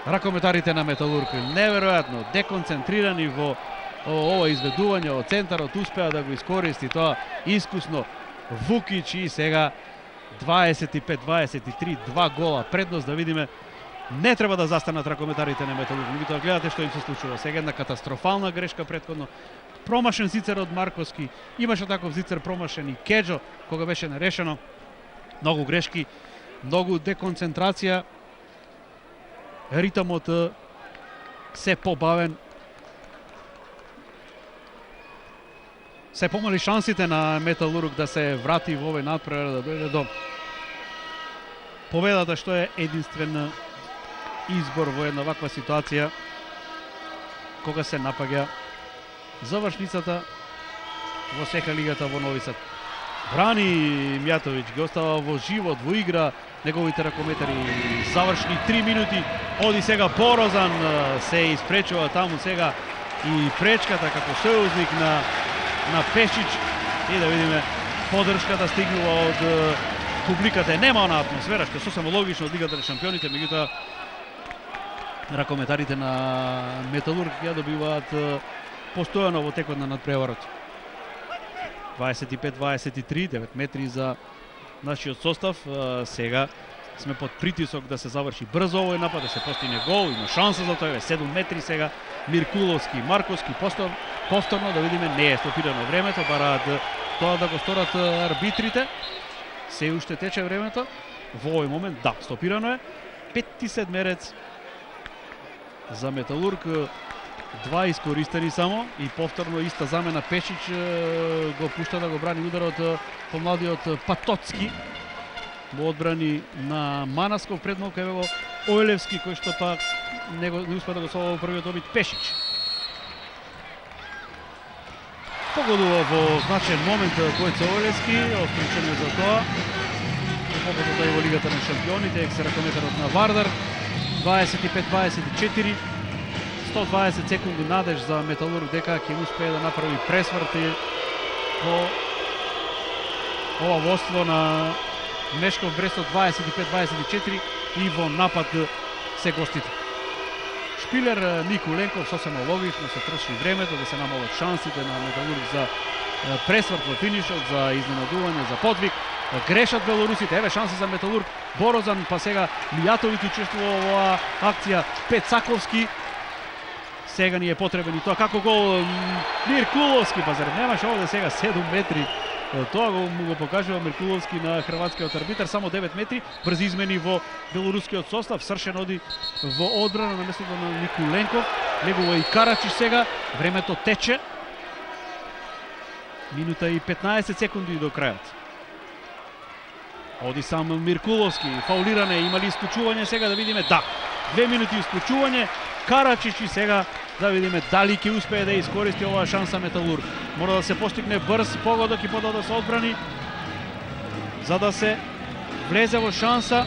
ракометарите на Металург. Неверојатно, деконцентрирани во ова изведување од центарот, успеа да го искористи тоа искусно Вукиќ, и сега 25-23, 2 гола предност, да видиме. Не треба да застанат ракометарите на Металург. Меѓутоа гледате што им се случува. Сега една катастрофална грешка претходно. Промашен зицер од Марковски. Имаше таков зицер промашен и Кеџо кога беше нерешено. Многу грешки, многу деконцентрација. Ритмот се побавен. Се помали шансите на Металург да се врати во овој надпревар, да дојде до победата, што е единствен избор во една ваква ситуација кога се напаѓа завршницата во СК лигата во Нови Сад. Брани Мијатовиќ, ги остава во живот, во игра неговите ракометари. Завршни 3 минути, оди сега Борозан, се испречува таму сега и пречката како сојузник на Пешич, и да видиме поддршката стигнува од публиката. Нема она атмосфера што сосема логично од Лигата на шампионите, меѓутоа ракометарите на Металург ја добиваат постојано во текот на надпреварот. 25-23, 9 метри за нашиот состав. Сега сме под притисок да се заврши брзо овој напад, да се постигне гол, има шанса за тоа, 7 метри сега Миркуловски, Марковски, повторно да видиме, не е стопирано времето, бараат тоа да го сторат арбитрите. Се уште тече времето. Во овој момент, да, стопирано е. 5-7 за Металург, 2 искористени само и повторно иста замена. Пешич го пушта да го брани ударот помладиот Патоцки во одбрани на Манасков. Пред малку еве го Ојлевски кој што пак не успеа да го солва во првиот обид. Пешич погодува во значаен момент Гојце Ојлевски, остричен за тоа. Победата и во Лигата на шампионите, екс-ракометарот на Вардар. 25-24, 120 секунди надеж за Металург дека ќе успее да направи пресврт во ова водство на Мешков Брестот. 25-24 и во напад се гостите. Шпилер, Николенков, сосема логично се троши времето да се намалат шансите на Металург за пресврт во финишот, за изненадување, за подвиг. Грешат белорусите, еве шанса за Металург. Борозан, па сега Мијатовиќ учествува во оваа акција. Пецаковски, сега ни е потребен и тоа како гол. Миркуловски, па зарем немаше овде сега 7 метри. Тоа му го покажува Миркуловски на хрватскиот арбитар, само 9 метри. Брзи измени во белорускиот состав. Сршен оди во одбрана на местото на Николенков. Негува и Карачиш сега. Времето тече. Минута и 15 секунди до крајот. Оди сам Миркуловски, фаулиране, има ли исклучување сега да видиме? Да, 2 минути исклучување. Карачич и сега да видиме дали ќе успее да искористи оваа шанса Металург. Мора да се постигне брз погодок и потоа да се одбрани за да се влезе во шанса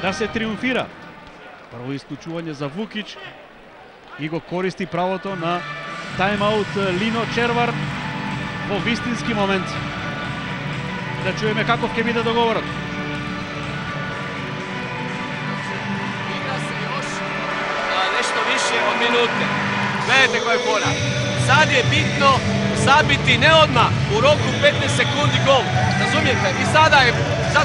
да се триумфира. Прво исклучување за Вукич и го користи правото на тайм-аут Лино Червар во вистински момент. Да чуеме каков ќе биде договорот. Igra se još nešto više od minute. Gledajte koja je fora. Sad je bitno zabiti ne odmah, u roku 15 sekundi gol. Razumijete? I sad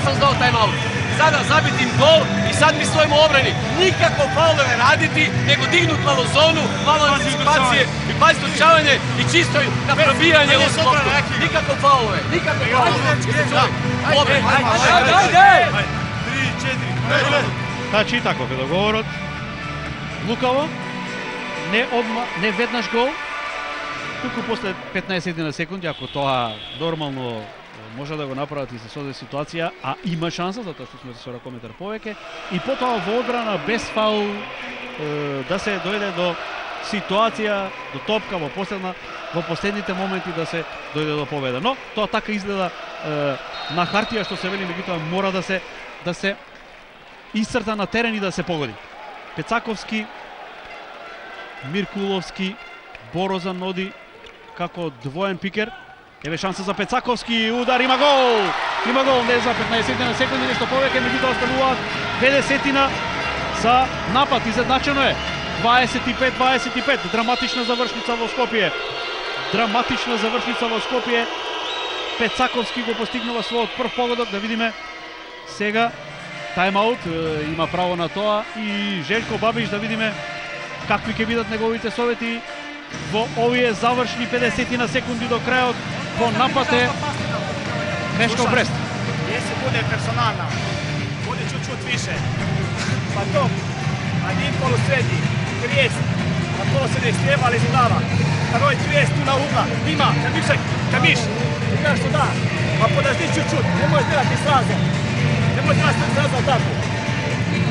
sam znao time-out. Sada zabiti im gol i sad mi stojimo u obrani. Nikako faulove raditi, nego dignut malo zonu, malo anticipacije i paziti učavanje i čisto na probijanje u sklopu. Nikako faulove, nikako faulove. Ajde! 3-4. Значи таков е договорот. Лукаво, не одма, не веднаш гол, туку после 15 на секунди, ако тоа нормално може да го направат и се соде ситуација, а има шанса затоа што сме со ракометар повеќе, и потоа во одбрана без фаул да се дојде до ситуација, до топка во последните моменти да се дојде до победа. Но тоа така изгледа на хартија што се вели, меѓутоа мора да се исцрта на терен и да се погоди. Пецаковски, Миркуловски, Борозан оди како двоен пикер. Еве шанса за Пецаковски, удар, има гол! Има гол, не за 15 на секунди, нешто повеќе, меѓутоа остануваат 50 за напад, изедначено е. 25-25, драматична завршница во Скопје. Драматична завршница во Скопје. Пецаковски го постигнува својот прв погодок, да видиме сега тайм-аут, има право на тоа и Желко Бабиш, да видиме какви ќе бидат неговите совети во овие завршни 50 на секунди до крајот. Во напад е Мешков Брест. Если bude personalna, bude čut više. Pa to, один полусредnji, крест, а то се не слева или справа. Второй крест tu на угла, има, Камиш, играешь туда, а подожди чуть-чуть, не можешь делать сразу. Не можешь делать сразу атаку.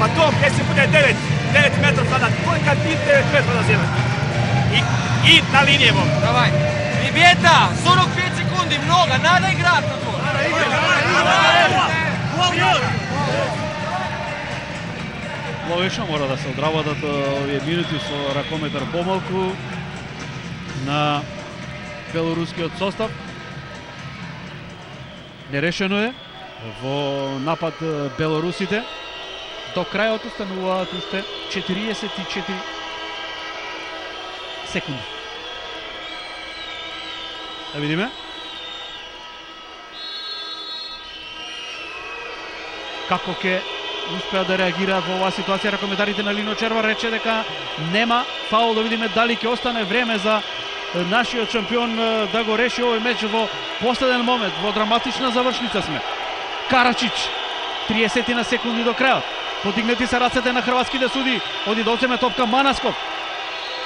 Потом, если будет 9 метров надо, только ты 9 метров надо сделать. И на линии его. Давай. Ребята, 45 секунди, много, надо играть на то. Логично мора да се одработат овие минути со ракометар помалку на белорускиот состав. Нерешено е во напад белорусите. До крајот остануваат уште 44 секунди. Да видиме. Како ќе успеа да реагираат во оваа ситуација. Ракометарите на Лино Черва рече дека нема фаул. Да видиме дали ќе остане време за нашиот шампион да го реши овој меч во последен момент. Во драматична завршница сме. Карачич, 30 на секунди до крајот. Подигнати се рацете на хрватските суди. Оди да одземе топка Манасков.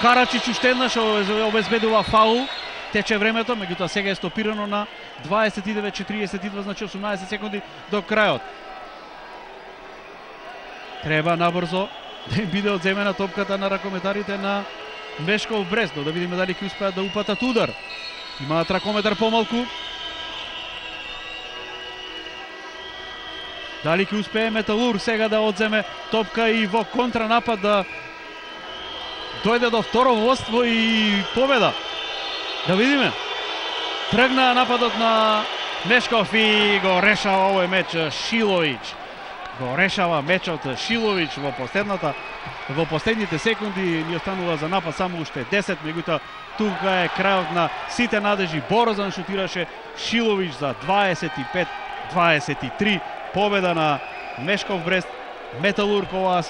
Карачич уште еднаш обезбедува фаул. Тече времето, меѓутоа сега е стопирано на 29:42, значи 18 секунди до крајот. Треба набрзо да им биде одземена топката на ракометарите на Мешков Брест, да видиме дали ќе успеат да упатат удар. Имаат ракометар помалку. Дали ќе успее Металург сега да одземе топка и во контранапад да дојде до второ водство и победа. Да видиме. Тргна нападот на Мешков и го решава овој меч Шиловиќ. Го решава мечот Шиловиќ во последните секунди. Ни останува за напад само уште 10, меѓутоа тука е крајот на сите надежи. Борозан шутираше Шиловиќ за 25-23. Победа на Мешков Брест. Металург оваа